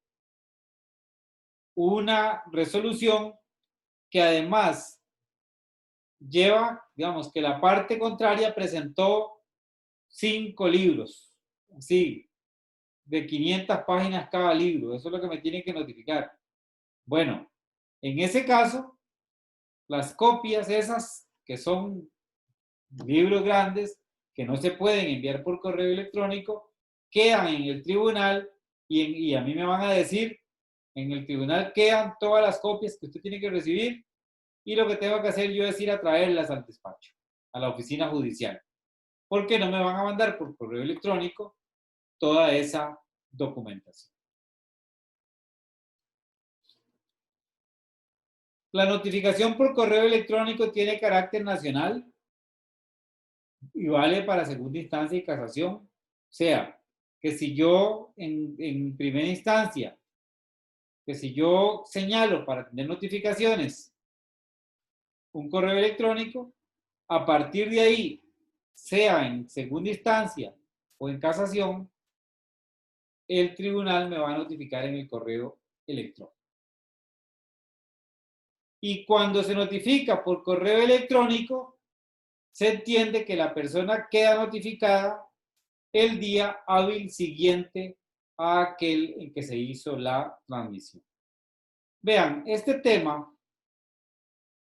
una resolución que además lleva, digamos, que la parte contraria presentó 5 libros, así, de 500 páginas cada libro? Eso es lo que me tienen que notificar. Bueno, en ese caso, las copias esas, que son libros grandes, que no se pueden enviar por correo electrónico, quedan en el tribunal y a mí me van a decir, en el tribunal quedan todas las copias que usted tiene que recibir y lo que tengo que hacer yo es ir a traerlas al despacho, a la oficina judicial, porque no me van a mandar por correo electrónico toda esa documentación. La notificación por correo electrónico tiene carácter nacional y vale para segunda instancia y casación. O sea, que si yo en primera instancia, que si yo señalo para tener notificaciones un correo electrónico, a partir de ahí, sea en segunda instancia o en casación, el tribunal me va a notificar en el correo electrónico. Y cuando se notifica por correo electrónico, se entiende que la persona queda notificada el día hábil siguiente a aquel en que se hizo la transmisión. Vean, este tema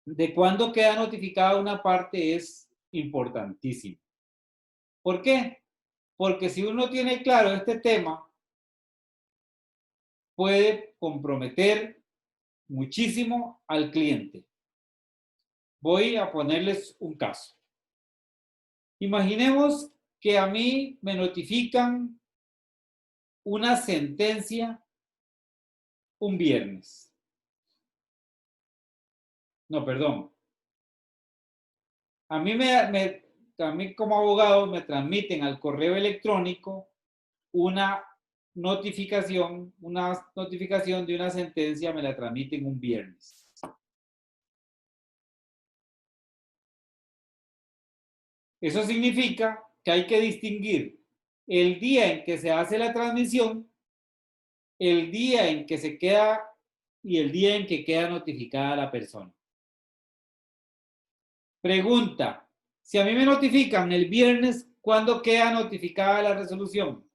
de cuándo queda notificada una parte es importantísimo. ¿Por qué? Porque si uno tiene claro este tema, puede comprometer muchísimo al cliente. Voy a ponerles un caso. Imaginemos que a mí me notifican una sentencia un viernes. No, perdón. A mí también como abogado me transmiten al correo electrónico una notificación de una sentencia, me la transmiten un viernes. Eso significa que hay que distinguir el día en que se hace la transmisión, el día en que se queda y el día en que queda notificada la persona. Pregunta, si a mí me notifican el viernes, ¿cuándo queda notificada la resolución?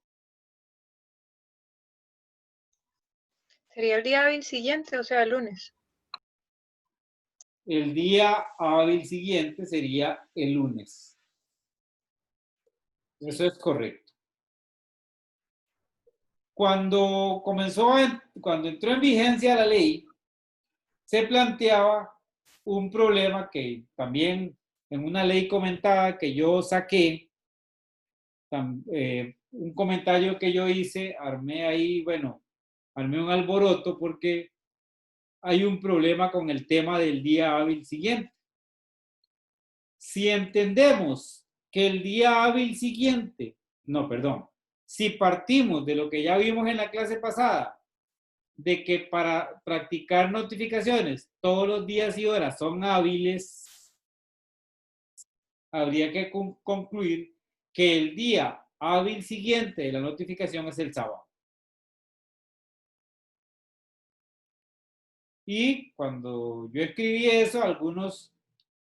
Sería el día hábil siguiente, o sea, el lunes. El día hábil siguiente sería el lunes. Eso es correcto. Cuando entró en vigencia la ley, se planteaba un problema que también en una ley comentada que yo saqué, un comentario que yo hice, armé un alboroto porque hay un problema con el tema del día hábil siguiente. Si entendemos que el día hábil siguiente, si partimos de lo que ya vimos en la clase pasada, de que para practicar notificaciones todos los días y horas son hábiles, habría que concluir que el día hábil siguiente de la notificación es el sábado. Y cuando yo escribí eso, algunos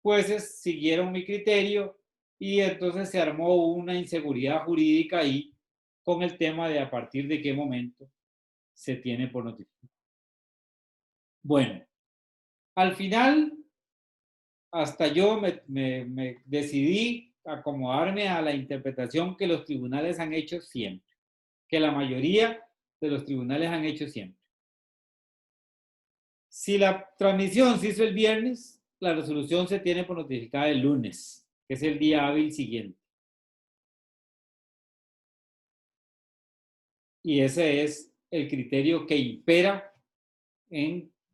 jueces siguieron mi criterio y entonces se armó una inseguridad jurídica ahí con el tema de a partir de qué momento se tiene por notificación. Bueno, al final, hasta yo me decidí acomodarme a la interpretación que los tribunales han hecho siempre, que la mayoría de los tribunales han hecho siempre. Si la transmisión se hizo el viernes, la resolución se tiene por notificada el lunes, que es el día hábil siguiente. Y ese es el criterio que impera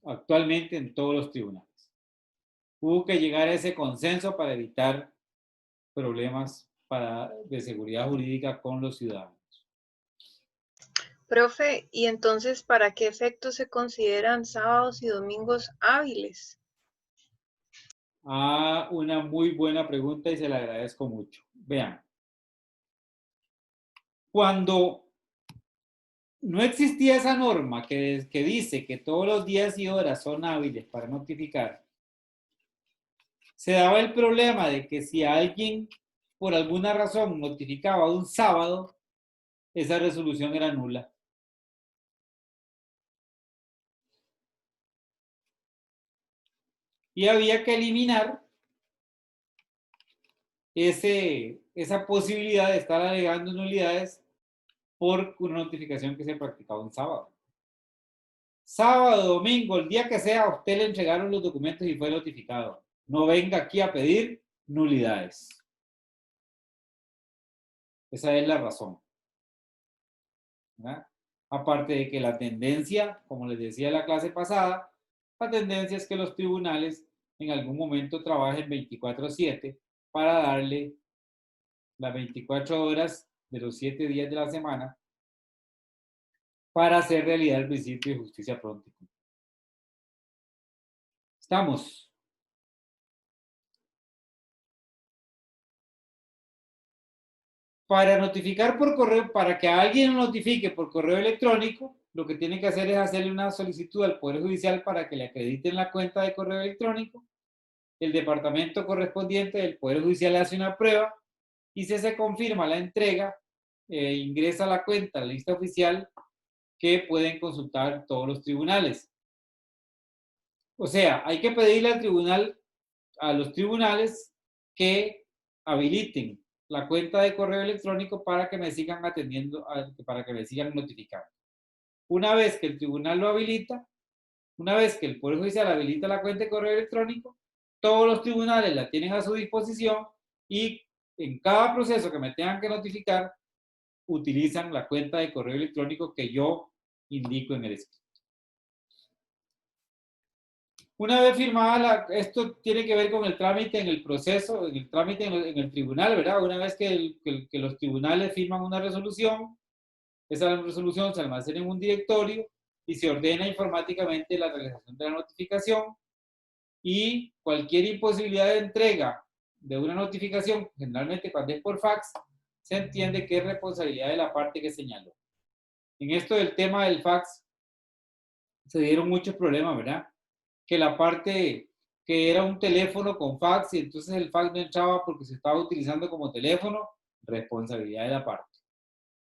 actualmente en todos los tribunales. Hubo que llegar a ese consenso para evitar problemas de seguridad jurídica con los ciudadanos. Profe, ¿y entonces para qué efectos se consideran sábados y domingos hábiles? Una muy buena pregunta y se la agradezco mucho. Vean, cuando no existía esa norma que dice que todos los días y horas son hábiles para notificar, se daba el problema de que si alguien por alguna razón notificaba un sábado, esa resolución era nula. Y había que eliminar esa posibilidad de estar alegando nulidades por una notificación que se practicaba un sábado. Sábado, domingo, el día que sea, a usted le entregaron los documentos y fue notificado. No venga aquí a pedir nulidades. Esa es la razón. ¿Verdad? Aparte de que la tendencia, como les decía en la clase pasada, la tendencia es que los tribunales en algún momento trabajen 24/7 para darle las 24 horas de los 7 días de la semana para hacer realidad el principio de justicia pronta. ¿Estamos? Para notificar por correo, para que alguien lo notifique por correo electrónico, lo que tiene que hacer es hacerle una solicitud al Poder Judicial para que le acrediten la cuenta de correo electrónico. El departamento correspondiente del Poder Judicial hace una prueba y si se confirma la entrega, ingresa la cuenta a la lista oficial que pueden consultar todos los tribunales. O sea, hay que pedirle a los tribunales que habiliten la cuenta de correo electrónico para que me sigan atendiendo, para que me sigan notificando. Una vez que el tribunal lo habilita, una vez que el Poder Judicial habilita la cuenta de correo electrónico, todos los tribunales la tienen a su disposición y en cada proceso que me tengan que notificar, utilizan la cuenta de correo electrónico que yo indico en el escrito. Una vez firmada, esto tiene que ver con el trámite en el proceso, en el trámite en el tribunal, ¿verdad? Una vez que los tribunales firman una resolución, esa resolución se almacena en un directorio y se ordena informáticamente la realización de la notificación, y cualquier imposibilidad de entrega de una notificación, generalmente cuando es por fax, se entiende que es responsabilidad de la parte que señaló. En esto del tema del fax, se dieron muchos problemas, ¿verdad? Que la parte que era un teléfono con fax y entonces el fax no entraba porque se estaba utilizando como teléfono, responsabilidad de la parte.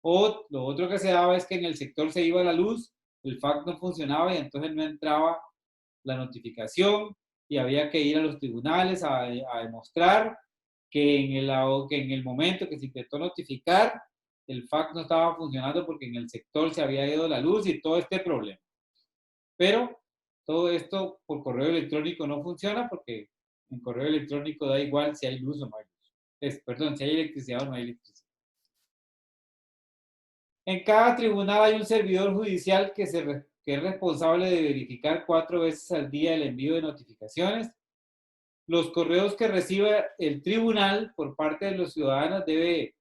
O lo otro que se daba es que en el sector se iba la luz, el fax no funcionaba y entonces no entraba la notificación y había que ir a los tribunales a demostrar que en el momento que se intentó notificar, el fax no estaba funcionando porque en el sector se había ido la luz y todo este problema. Pero todo esto por correo electrónico no funciona porque en correo electrónico da igual si hay luz o no hay luz. Perdón, si hay electricidad o no hay electricidad. En cada tribunal hay un servidor judicial que es responsable de verificar 4 veces al día el envío de notificaciones. Los correos que reciba el tribunal por parte de los ciudadanos debe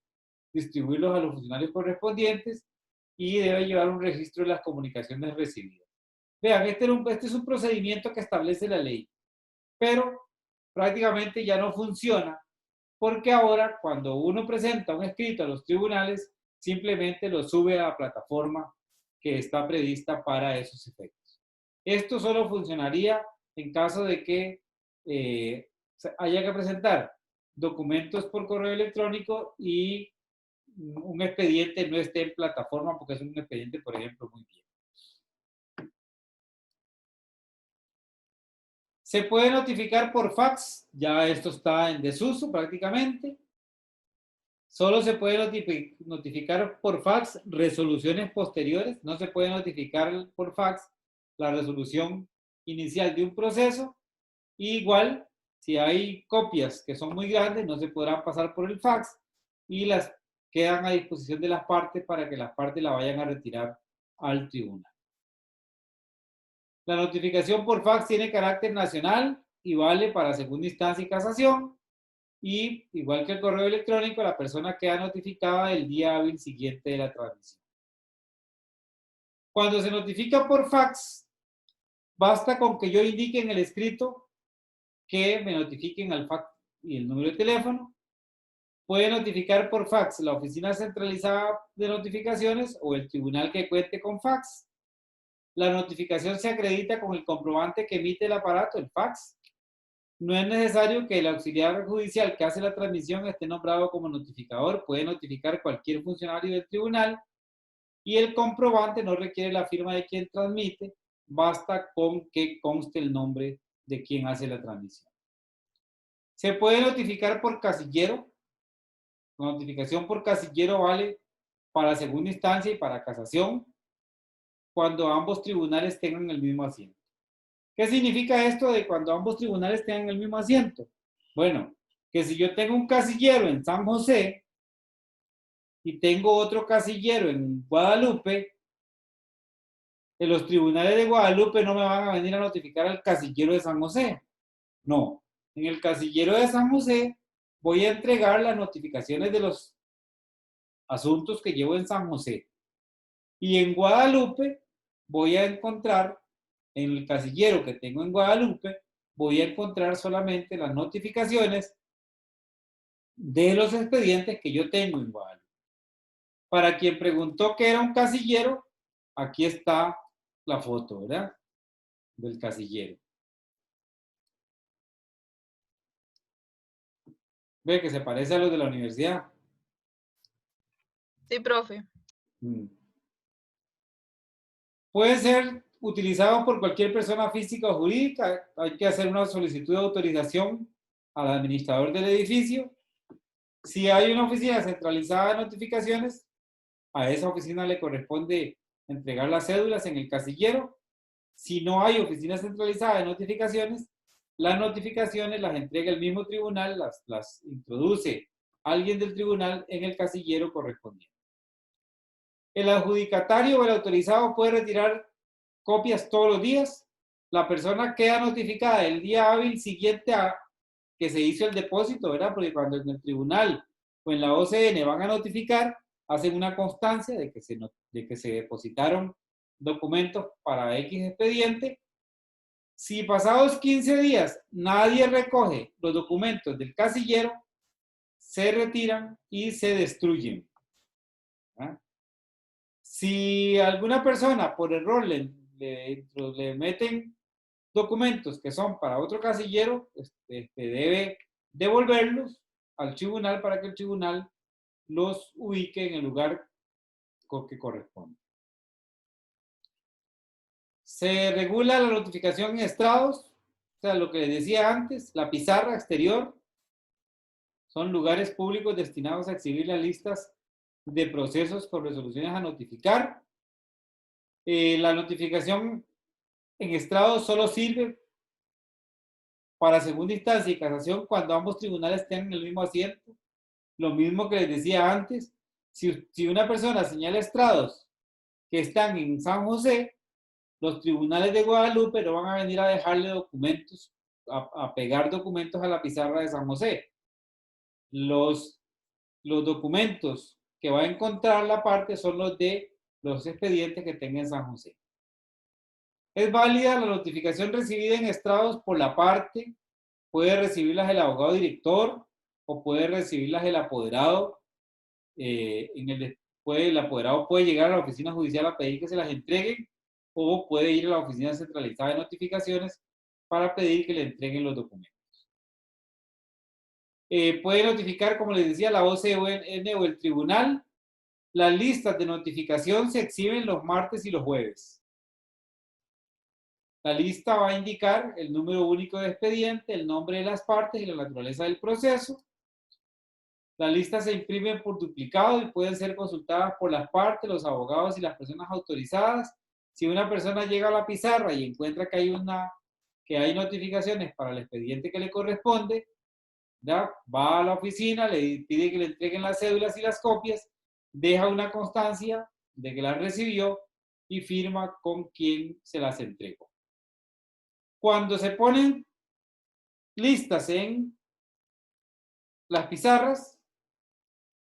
distribuirlos a los funcionarios correspondientes y debe llevar un registro de las comunicaciones recibidas. Vean, este es un procedimiento que establece la ley, pero prácticamente ya no funciona porque ahora cuando uno presenta un escrito a los tribunales, simplemente lo sube a la plataforma que está prevista para esos efectos. Esto solo funcionaría en caso de que haya que presentar documentos por correo electrónico y un expediente no esté en plataforma porque es un expediente, por ejemplo, muy viejo. Se puede notificar por fax, ya esto está en desuso prácticamente. Solo se puede notificar por fax resoluciones posteriores, no se puede notificar por fax la resolución inicial de un proceso. Y igual, si hay copias que son muy grandes, no se podrán pasar por el fax y las quedan a disposición de las partes para que las partes la vayan a retirar al tribunal. La notificación por fax tiene carácter nacional y vale para segunda instancia y casación. Y igual que el correo electrónico, la persona queda notificada el día hábil siguiente de la transmisión. Cuando se notifica por fax, basta con que yo indique en el escrito que me notifiquen al fax y el número de teléfono. Puede notificar por fax la oficina centralizada de notificaciones o el tribunal que cuente con fax. La notificación se acredita con el comprobante que emite el aparato, el fax. No es necesario que el auxiliar judicial que hace la transmisión esté nombrado como notificador. Puede notificar cualquier funcionario del tribunal y el comprobante no requiere la firma de quien transmite. Basta con que conste el nombre de quien hace la transmisión. Se puede notificar por casillero. La notificación por casillero vale para segunda instancia y para casación cuando ambos tribunales tengan el mismo asiento. ¿Qué significa esto de cuando ambos tribunales tengan el mismo asiento? Bueno, que si yo tengo un casillero en San José y tengo otro casillero en Guadalupe, los tribunales de Guadalupe no me van a venir a notificar al casillero de San José. No, en el casillero de San José voy a entregar las notificaciones de los asuntos que llevo en San José. Y en Guadalupe voy a encontrar, en el casillero que tengo en Guadalupe, voy a encontrar solamente las notificaciones de los expedientes que yo tengo en Guadalupe. Para quien preguntó qué era un casillero, aquí está la foto, ¿verdad? Del casillero. Ve que se parece a los de la universidad. Sí, profe. Puede ser utilizado por cualquier persona física o jurídica. Hay que hacer una solicitud de autorización al administrador del edificio. Si hay una oficina centralizada de notificaciones, a esa oficina le corresponde entregar las cédulas en el casillero. Si no hay oficina centralizada de notificaciones, las notificaciones las entrega el mismo tribunal, las introduce alguien del tribunal en el casillero correspondiente. El adjudicatario o el autorizado puede retirar copias todos los días la persona queda notificada el día hábil siguiente a que se hizo el depósito, ¿verdad? Porque cuando en el tribunal o en la OCN van a notificar, hacen una constancia de que se depositaron documentos para X expediente. Si pasados 15 días nadie recoge los documentos del casillero, se retiran y se destruyen. ¿Ah? Si alguna persona por error le meten documentos que son para otro casillero, debe devolverlos al tribunal para que el tribunal los ubique en el lugar que corresponde. Se regula la notificación en estrados, o sea, lo que les decía antes, la pizarra exterior, son lugares públicos destinados a exhibir las listas de procesos con resoluciones a notificar. La notificación en estrados solo sirve para segunda instancia y casación cuando ambos tribunales tengan el mismo asiento. Lo mismo que les decía antes, si una persona señala estrados que están en San José, los tribunales de Guadalupe no van a venir a dejarle documentos, a pegar documentos a la pizarra de San José. Los documentos que va a encontrar la parte son los de los expedientes que tenga en San José. Es válida la notificación recibida en estrados por la parte, puede recibirlas el abogado director o puede recibirlas el apoderado. El apoderado puede llegar a la oficina judicial a pedir que se las entreguen o puede ir a la oficina centralizada de notificaciones para pedir que le entreguen los documentos. Puede notificar, como les decía, la OCN o el tribunal. Las listas de notificación se exhiben los martes y los jueves. La lista va a indicar el número único de expediente, el nombre de las partes y la naturaleza del proceso. Las listas se imprimen por duplicado y pueden ser consultadas por las partes, los abogados y las personas autorizadas. Si una persona llega a la pizarra y encuentra que hay notificaciones para el expediente que le corresponde, ¿ya? Va a la oficina, le pide que le entreguen las cédulas y las copias, deja una constancia de que las recibió y firma con quien se las entregó. Cuando se ponen listas en las pizarras,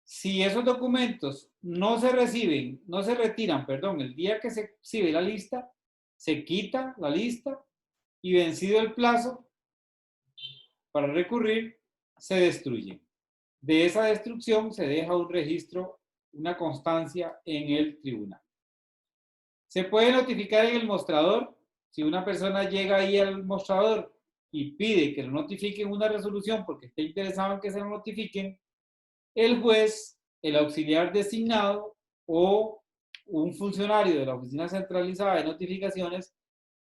si esos documentos no se retiran, el día que se exhibe la lista, se quita la lista y vencido el plazo para recurrir, se destruyen. De esa destrucción se deja un registro, una constancia en el tribunal. Se puede notificar en el mostrador. Si una persona llega ahí al mostrador y pide que lo notifiquen una resolución porque está interesado en que se lo notifiquen, el juez, el auxiliar designado o un funcionario de la oficina centralizada de notificaciones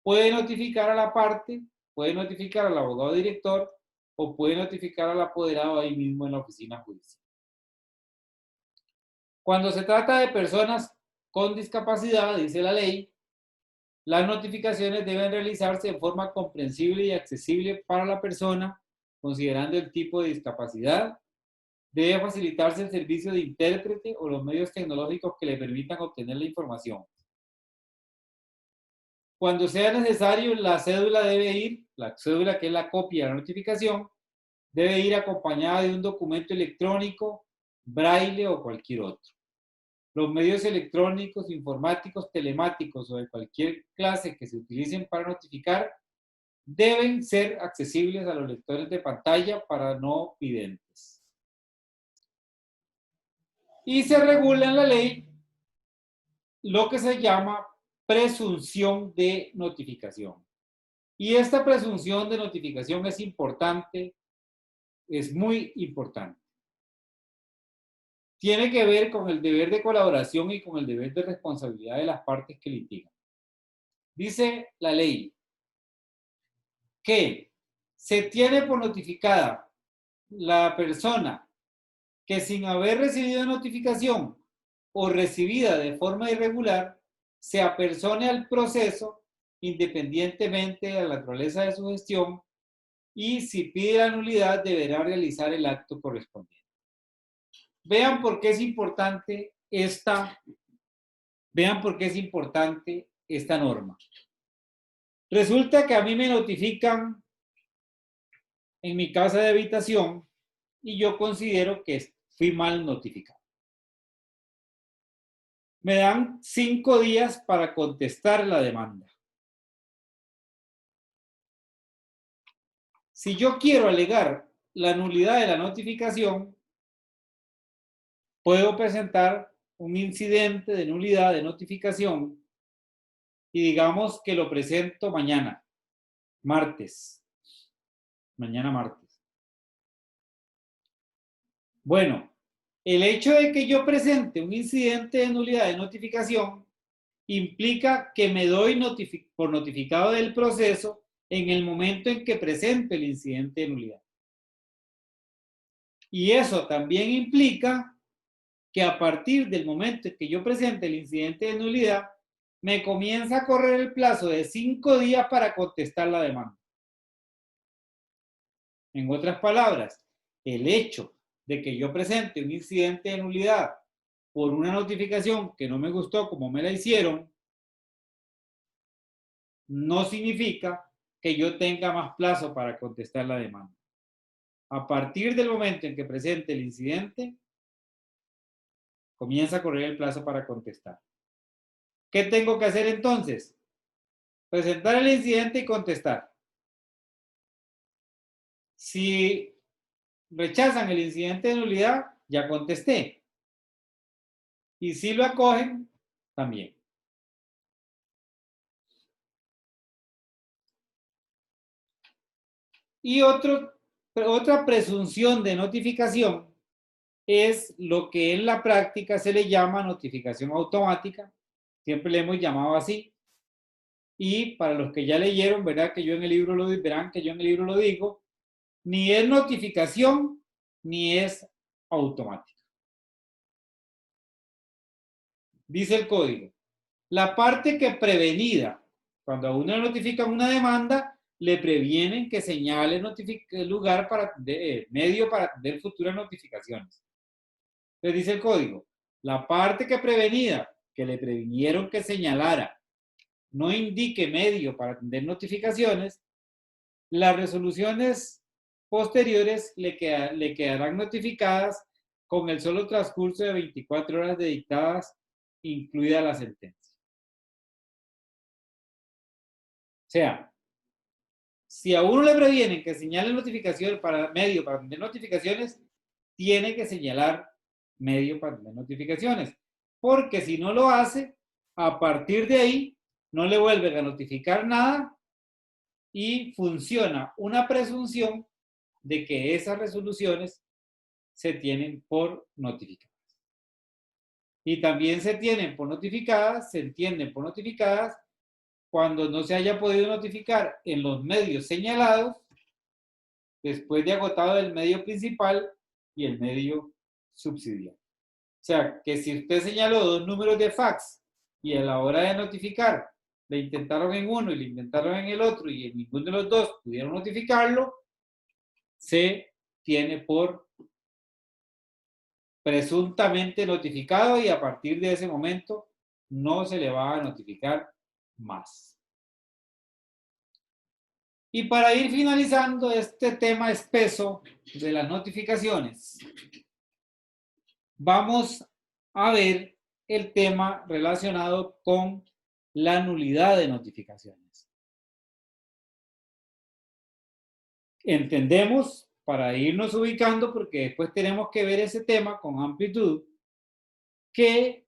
puede notificar a la parte, puede notificar al abogado director o puede notificar al apoderado ahí mismo en la oficina judicial. Cuando se trata de personas con discapacidad, dice la ley, las notificaciones deben realizarse de forma comprensible y accesible para la persona, considerando el tipo de discapacidad. Debe facilitarse el servicio de intérprete o los medios tecnológicos que le permitan obtener la información. Cuando sea necesario, la cédula que es la copia de la notificación, debe ir acompañada de un documento electrónico, braille o cualquier otro. Los medios electrónicos, informáticos, telemáticos o de cualquier clase que se utilicen para notificar deben ser accesibles a los lectores de pantalla para no videntes. Y se regula en la ley lo que se llama presunción de notificación. Y esta presunción de notificación es importante, es muy importante. Tiene que ver con el deber de colaboración y con el deber de responsabilidad de las partes que litigan. Dice la ley que se tiene por notificada la persona que sin haber recibido notificación o recibida de forma irregular, se apersone al proceso independientemente de la naturaleza de su gestión y si pide la nulidad deberá realizar el acto correspondiente. Vean por qué es importante esta norma. Resulta que a mí me notifican en mi casa de habitación y yo considero que fui mal notificado. Me dan 5 días para contestar la demanda. Si yo quiero alegar la nulidad de la notificación, puedo presentar un incidente de nulidad de notificación y digamos que lo presento mañana, martes. Mañana martes. Bueno, el hecho de que yo presente un incidente de nulidad de notificación implica que me doy por notificado del proceso en el momento en que presento el incidente de nulidad. Y eso también implica que a partir del momento en que yo presente el incidente de nulidad, me comienza a correr el plazo de 5 días para contestar la demanda. En otras palabras, el hecho de que yo presente un incidente de nulidad por una notificación que no me gustó como me la hicieron, no significa que yo tenga más plazo para contestar la demanda. A partir del momento en que presente el incidente, comienza a correr el plazo para contestar. ¿Qué tengo que hacer entonces? Presentar el incidente y contestar. Si rechazan el incidente de nulidad, ya contesté. Y si lo acogen, también. Y otra presunción de notificación es lo que en la práctica se le llama notificación automática. Siempre le hemos llamado así. Y para los que ya leyeron, verán que yo en el libro lo digo, ni es notificación ni es automática. Dice el código, la parte que prevenida, cuando a uno le notifican una demanda, le previenen que señale el lugar para medio para atender futuras notificaciones. Entonces dice el código, la parte que prevenida, que le previnieron que señalara, no indique medio para atender notificaciones, las resoluciones posteriores le quedarán notificadas con el solo transcurso de 24 horas de dictadas, incluida la sentencia. O sea, si a uno le previenen que señale notificación para medio para atender notificaciones, tiene que señalar medio para atender notificaciones. Porque si no lo hace, a partir de ahí, no le vuelven a notificar nada y funciona una presunción de que esas resoluciones se tienen por notificadas. Y también se entienden por notificadas cuando no se haya podido notificar en los medios señalados después de agotado el medio principal y el medio subsidiario. O sea, que si usted señaló 2 números de fax y a la hora de notificar le intentaron en uno y le intentaron en el otro y en ninguno de los dos pudieron notificarlo, se tiene por presuntamente notificado y a partir de ese momento no se le va a notificar más. Y para ir finalizando este tema espeso de las notificaciones, vamos a ver el tema relacionado con la nulidad de notificaciones. Entendemos, para irnos ubicando, porque después tenemos que ver ese tema con amplitud, que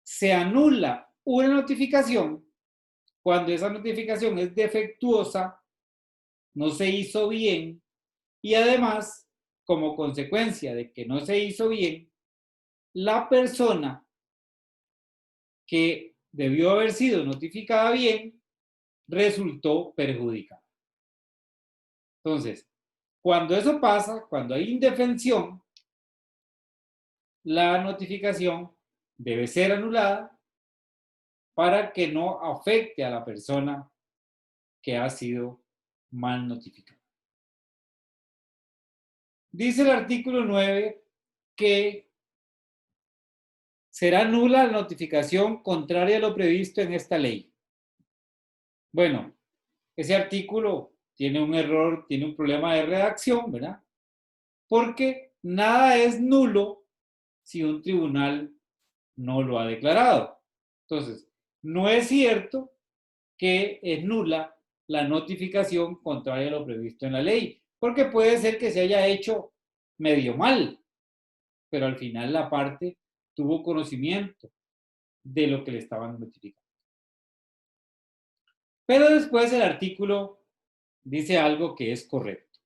se anula una notificación cuando esa notificación es defectuosa, no se hizo bien y además, como consecuencia de que no se hizo bien, la persona que debió haber sido notificada bien resultó perjudicada. Entonces, cuando eso pasa, cuando hay indefensión, la notificación debe ser anulada para que no afecte a la persona que ha sido mal notificada. Dice el artículo 9 que será nula la notificación contraria a lo previsto en esta ley. Bueno, ese artículo tiene un error, tiene un problema de redacción, ¿verdad? Porque nada es nulo si un tribunal no lo ha declarado. Entonces, no es cierto que es nula la notificación contraria a lo previsto en la ley, porque puede ser que se haya hecho medio mal, pero al final la parte tuvo conocimiento de lo que le estaban notificando. Pero después el artículo dice algo que es correcto.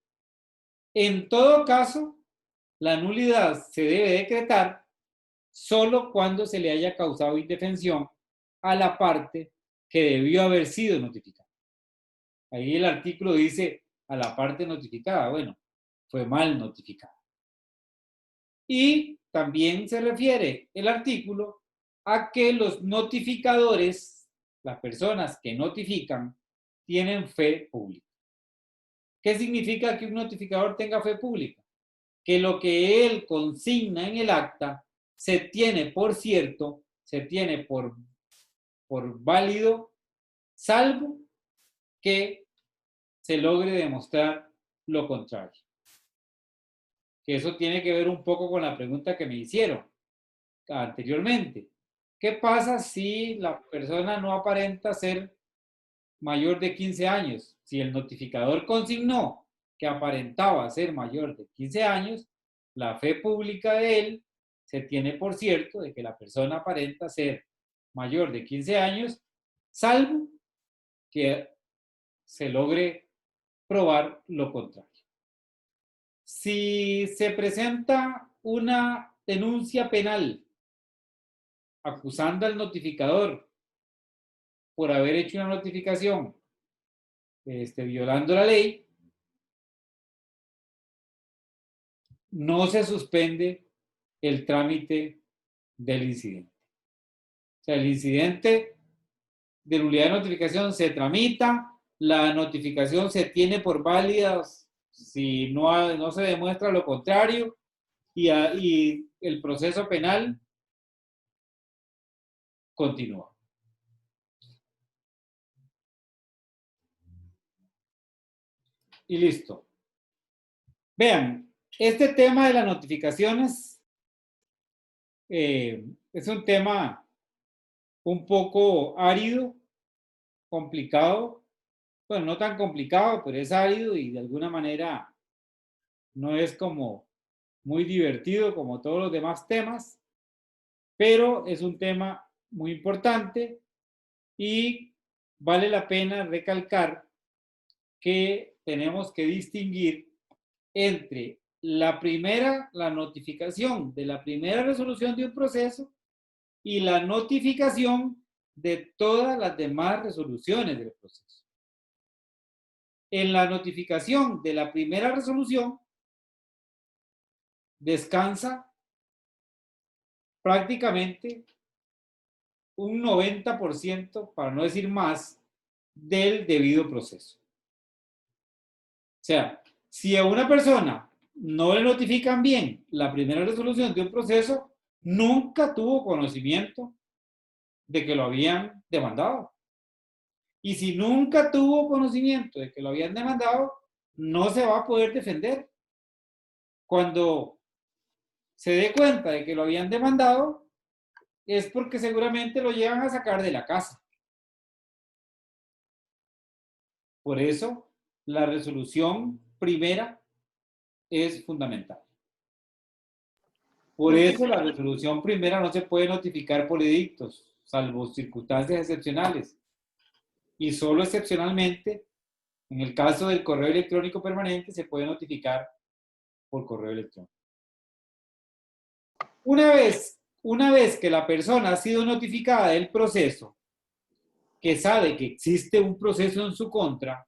En todo caso, la nulidad se debe decretar solo cuando se le haya causado indefensión a la parte que debió haber sido notificada. Ahí el artículo dice a la parte notificada. Bueno, fue mal notificada. Y también se refiere el artículo a que los notificadores, las personas que notifican, tienen fe pública. ¿Qué significa que un notificador tenga fe pública? Que lo que él consigna en el acta se tiene por cierto, se tiene por válido, salvo que se logre demostrar lo contrario. Que eso tiene que ver un poco con la pregunta que me hicieron anteriormente. ¿Qué pasa si la persona no aparenta ser mayor de 15 años? Si el notificador consignó que aparentaba ser mayor de 15 años, la fe pública de él se tiene por cierto de que la persona aparenta ser mayor de 15 años, salvo que se logre probar lo contrario. Si se presenta una denuncia penal acusando al notificador por haber hecho una notificación violando la ley, no se suspende el trámite del incidente. O sea, el incidente de nulidad de notificación se tramita, la notificación se tiene por válida si no se demuestra lo contrario y el proceso penal continúa. Y listo. Vean, este tema de las notificaciones es un tema un poco árido, complicado. Bueno, no tan complicado, pero es árido y de alguna manera no es como muy divertido como todos los demás temas, pero es un tema muy importante y vale la pena recalcar que tenemos que distinguir entre la notificación de la primera resolución de un proceso y la notificación de todas las demás resoluciones del proceso. En la notificación de la primera resolución descansa prácticamente un 90%, para no decir más, del debido proceso. O sea, si a una persona no le notifican bien la primera resolución de un proceso, nunca tuvo conocimiento de que lo habían demandado. Y si nunca tuvo conocimiento de que lo habían demandado, no se va a poder defender. Cuando se dé cuenta de que lo habían demandado, es porque seguramente lo llevan a sacar de la casa. Por eso, la resolución primera es fundamental. Por eso, la resolución primera no se puede notificar por edictos, salvo circunstancias excepcionales. Y solo excepcionalmente, en el caso del correo electrónico permanente, se puede notificar por correo electrónico. Una vez que la persona ha sido notificada del proceso, que sabe que existe un proceso en su contra,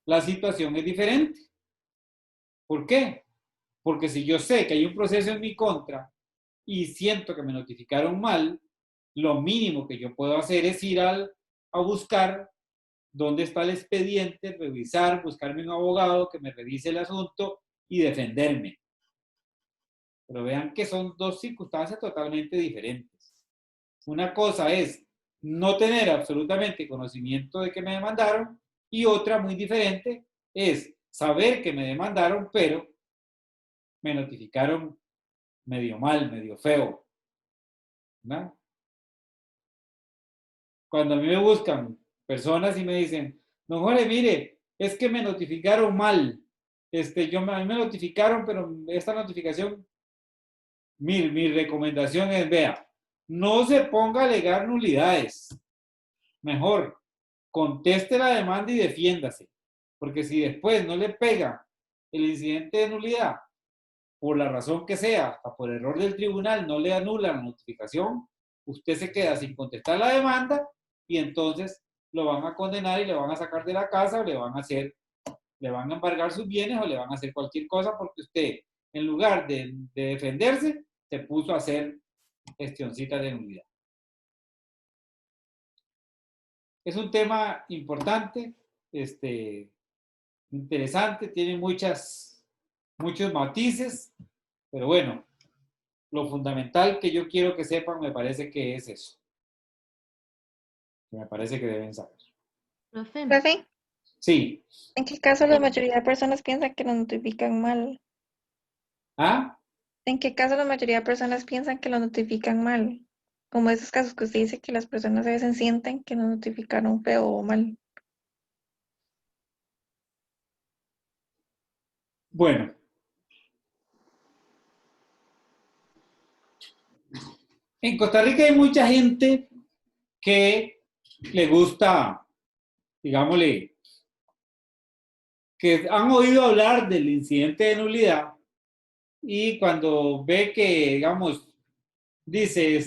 la situación es diferente. ¿Por qué? Porque si yo sé que hay un proceso en mi contra y siento que me notificaron mal, lo mínimo que yo puedo hacer es ir a buscar dónde está el expediente, revisar, buscarme un abogado que me revise el asunto y defenderme. Pero vean que son dos circunstancias totalmente diferentes. Una cosa es no tener absolutamente conocimiento de que me demandaron Y otra muy diferente es saber que me demandaron, pero me notificaron medio mal, medio feo, ¿no? Cuando a mí me buscan personas y me dicen, don Jorge, mire, es que me notificaron mal. A mí me notificaron, pero esta notificación, mi recomendación es, vea, no se ponga a alegar nulidades. Mejor, conteste la demanda y defiéndase. Porque si después no le pega el incidente de nulidad, por la razón que sea, hasta por error del tribunal, no le anula la notificación, usted se queda sin contestar la demanda y entonces lo van a condenar y le van a sacar de la casa o le van a embargar sus bienes o le van a hacer cualquier cosa porque usted, en lugar de defenderse, se puso a hacer gestioncita de nulidad. Es un tema importante, interesante, tiene muchos matices, pero bueno, lo fundamental que yo quiero que sepan me parece que es eso. Que me parece que deben saber. Profe, Sí. ¿en qué caso la mayoría de personas piensan que lo notifican mal? ¿Ah? ¿En qué caso la mayoría de personas piensan que lo notifican mal? Como esos casos que usted dice que las personas a veces sienten que lo notificaron feo o mal. Bueno. En Costa Rica hay mucha gente que le gusta, digámosle, que han oído hablar del incidente de nulidad y cuando ve que, digamos, dice,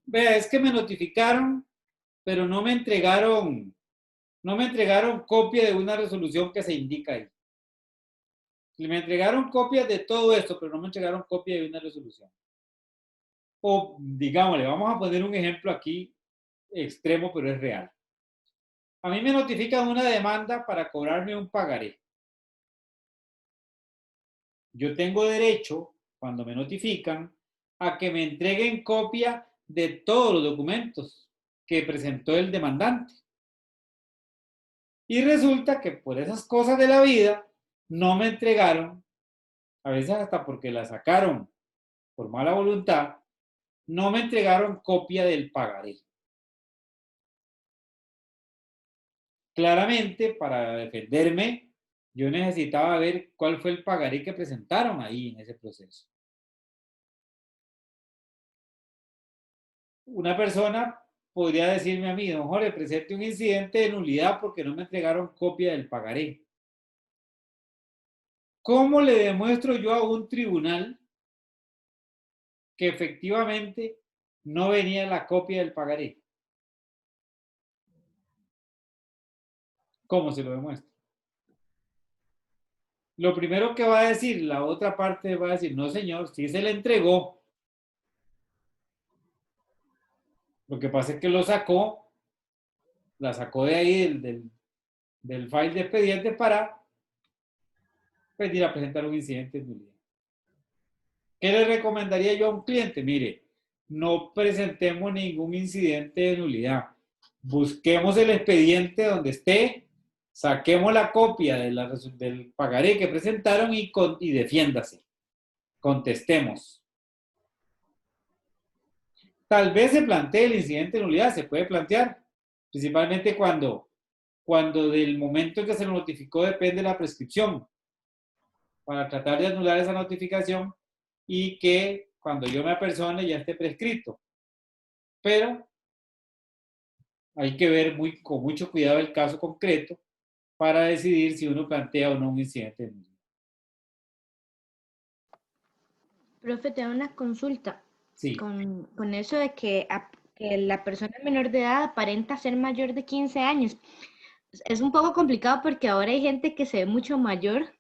vea, es que me notificaron, pero no me entregaron copia de una resolución que se indica ahí. Me entregaron copias de todo esto, pero no me entregaron copia de una resolución. O, digámosle, vamos a poner un ejemplo aquí extremo, pero es real. A mí me notifican una demanda para cobrarme un pagaré. Yo tengo derecho, cuando me notifican, a que me entreguen copia de todos los documentos que presentó el demandante. Y resulta que por esas cosas de la vida no me entregaron, a veces hasta porque la sacaron por mala voluntad, no me entregaron copia del pagaré. Claramente, para defenderme, yo necesitaba ver cuál fue el pagaré que presentaron ahí en ese proceso. Una persona podría decirme a mí, don Jorge, presente un incidente de nulidad porque no me entregaron copia del pagaré. ¿Cómo le demuestro yo a un tribunal que efectivamente no venía la copia del pagaré? ¿Cómo se lo demuestro? Lo primero que va a decir, la otra parte va a decir, no señor, sí se le entregó. Lo que pasa es que la sacó de ahí del file de expediente para pedir a presentar un incidente de nulidad. ¿Qué le recomendaría yo a un cliente? Mire, no presentemos ningún incidente de nulidad. Busquemos el expediente donde esté, saquemos la copia del pagaré que presentaron y defiéndase. Contestemos. Tal vez se plantee el incidente de nulidad, se puede plantear, principalmente cuando del momento en que se lo notificó depende la prescripción, para tratar de anular esa notificación y que cuando yo me apersone ya esté prescrito. Pero hay que ver con mucho cuidado el caso concreto para decidir si uno plantea o no un incidente de nulidad. Profe, te hago una consulta. Sí. Con eso de que la persona menor de edad aparenta ser mayor de 15 años. Es un poco complicado porque ahora hay gente que se ve mucho mayor.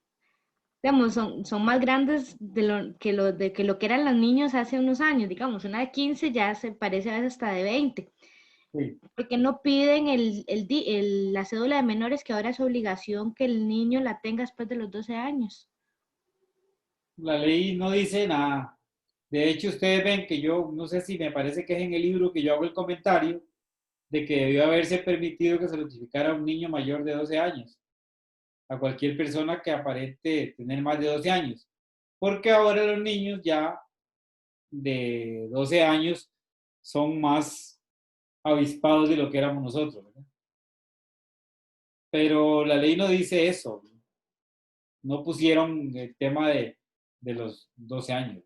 Digamos, son más grandes de lo que eran los niños hace unos años. Digamos, una de 15 ya se parece a veces hasta de 20. Sí. ¿Por qué no piden la cédula de menores, que ahora es obligación que el niño la tenga después de los 12 años? La ley no dice nada. De hecho, ustedes ven que yo, no sé si me parece que es en el libro que yo hago el comentario, de que debió haberse permitido que se notificara a un niño mayor de 12 años, a cualquier persona que aparente tener más de 12 años, porque ahora los niños ya de 12 años son más avispados de lo que éramos nosotros, ¿verdad? Pero la ley no dice eso, no pusieron el tema de los 12 años.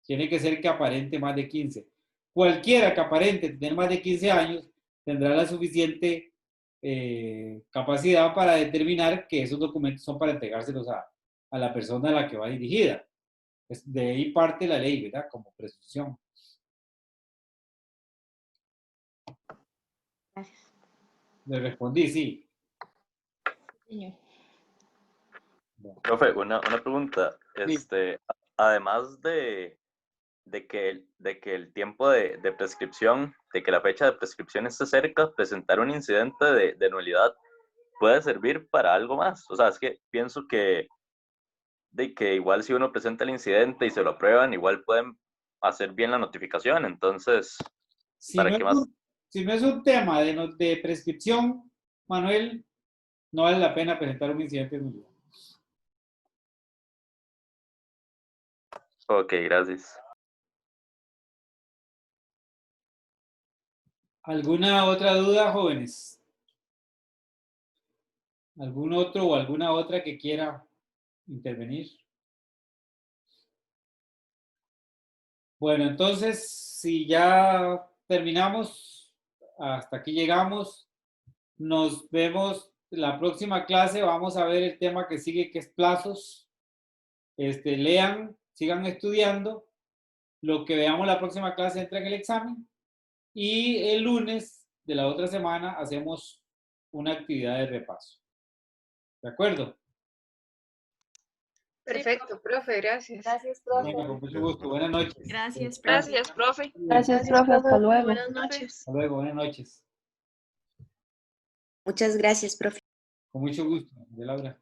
Tiene que ser que aparente más de 15. Cualquiera que aparente tener más de 15 años tendrá la suficiente capacidad para determinar que esos documentos son para entregárselos a la persona a la que va dirigida. De ahí parte la ley, ¿verdad? Como presunción. Gracias. Le respondí, sí. Señor. Bueno. Profe, una pregunta. Además de que el tiempo de prescripción, de que la fecha de prescripción esté cerca, presentar un incidente de nulidad puede servir para algo más. O sea, es que pienso que igual si uno presenta el incidente y se lo aprueban, igual pueden hacer bien la notificación. Entonces, ¿para qué más? Si no es un tema de prescripción, Manuel, no vale la pena presentar un incidente de nulidad. Ok, gracias. ¿Alguna otra duda, jóvenes? ¿Algún otro o alguna otra que quiera intervenir? Bueno, entonces, si ya terminamos, hasta aquí llegamos, nos vemos la próxima clase, vamos a ver el tema que sigue, que es plazos. Lean, sigan estudiando, lo que veamos la próxima clase entra en el examen, y el lunes de la otra semana hacemos una actividad de repaso. ¿De acuerdo? Perfecto, profe, gracias. Gracias, profe. Venga, con mucho gusto. Buenas noches. Gracias, profe. Gracias, profe. Gracias, profe. Hasta luego. Buenas noches. Hasta luego, buenas noches. Muchas gracias, profe. Con mucho gusto, de Laura.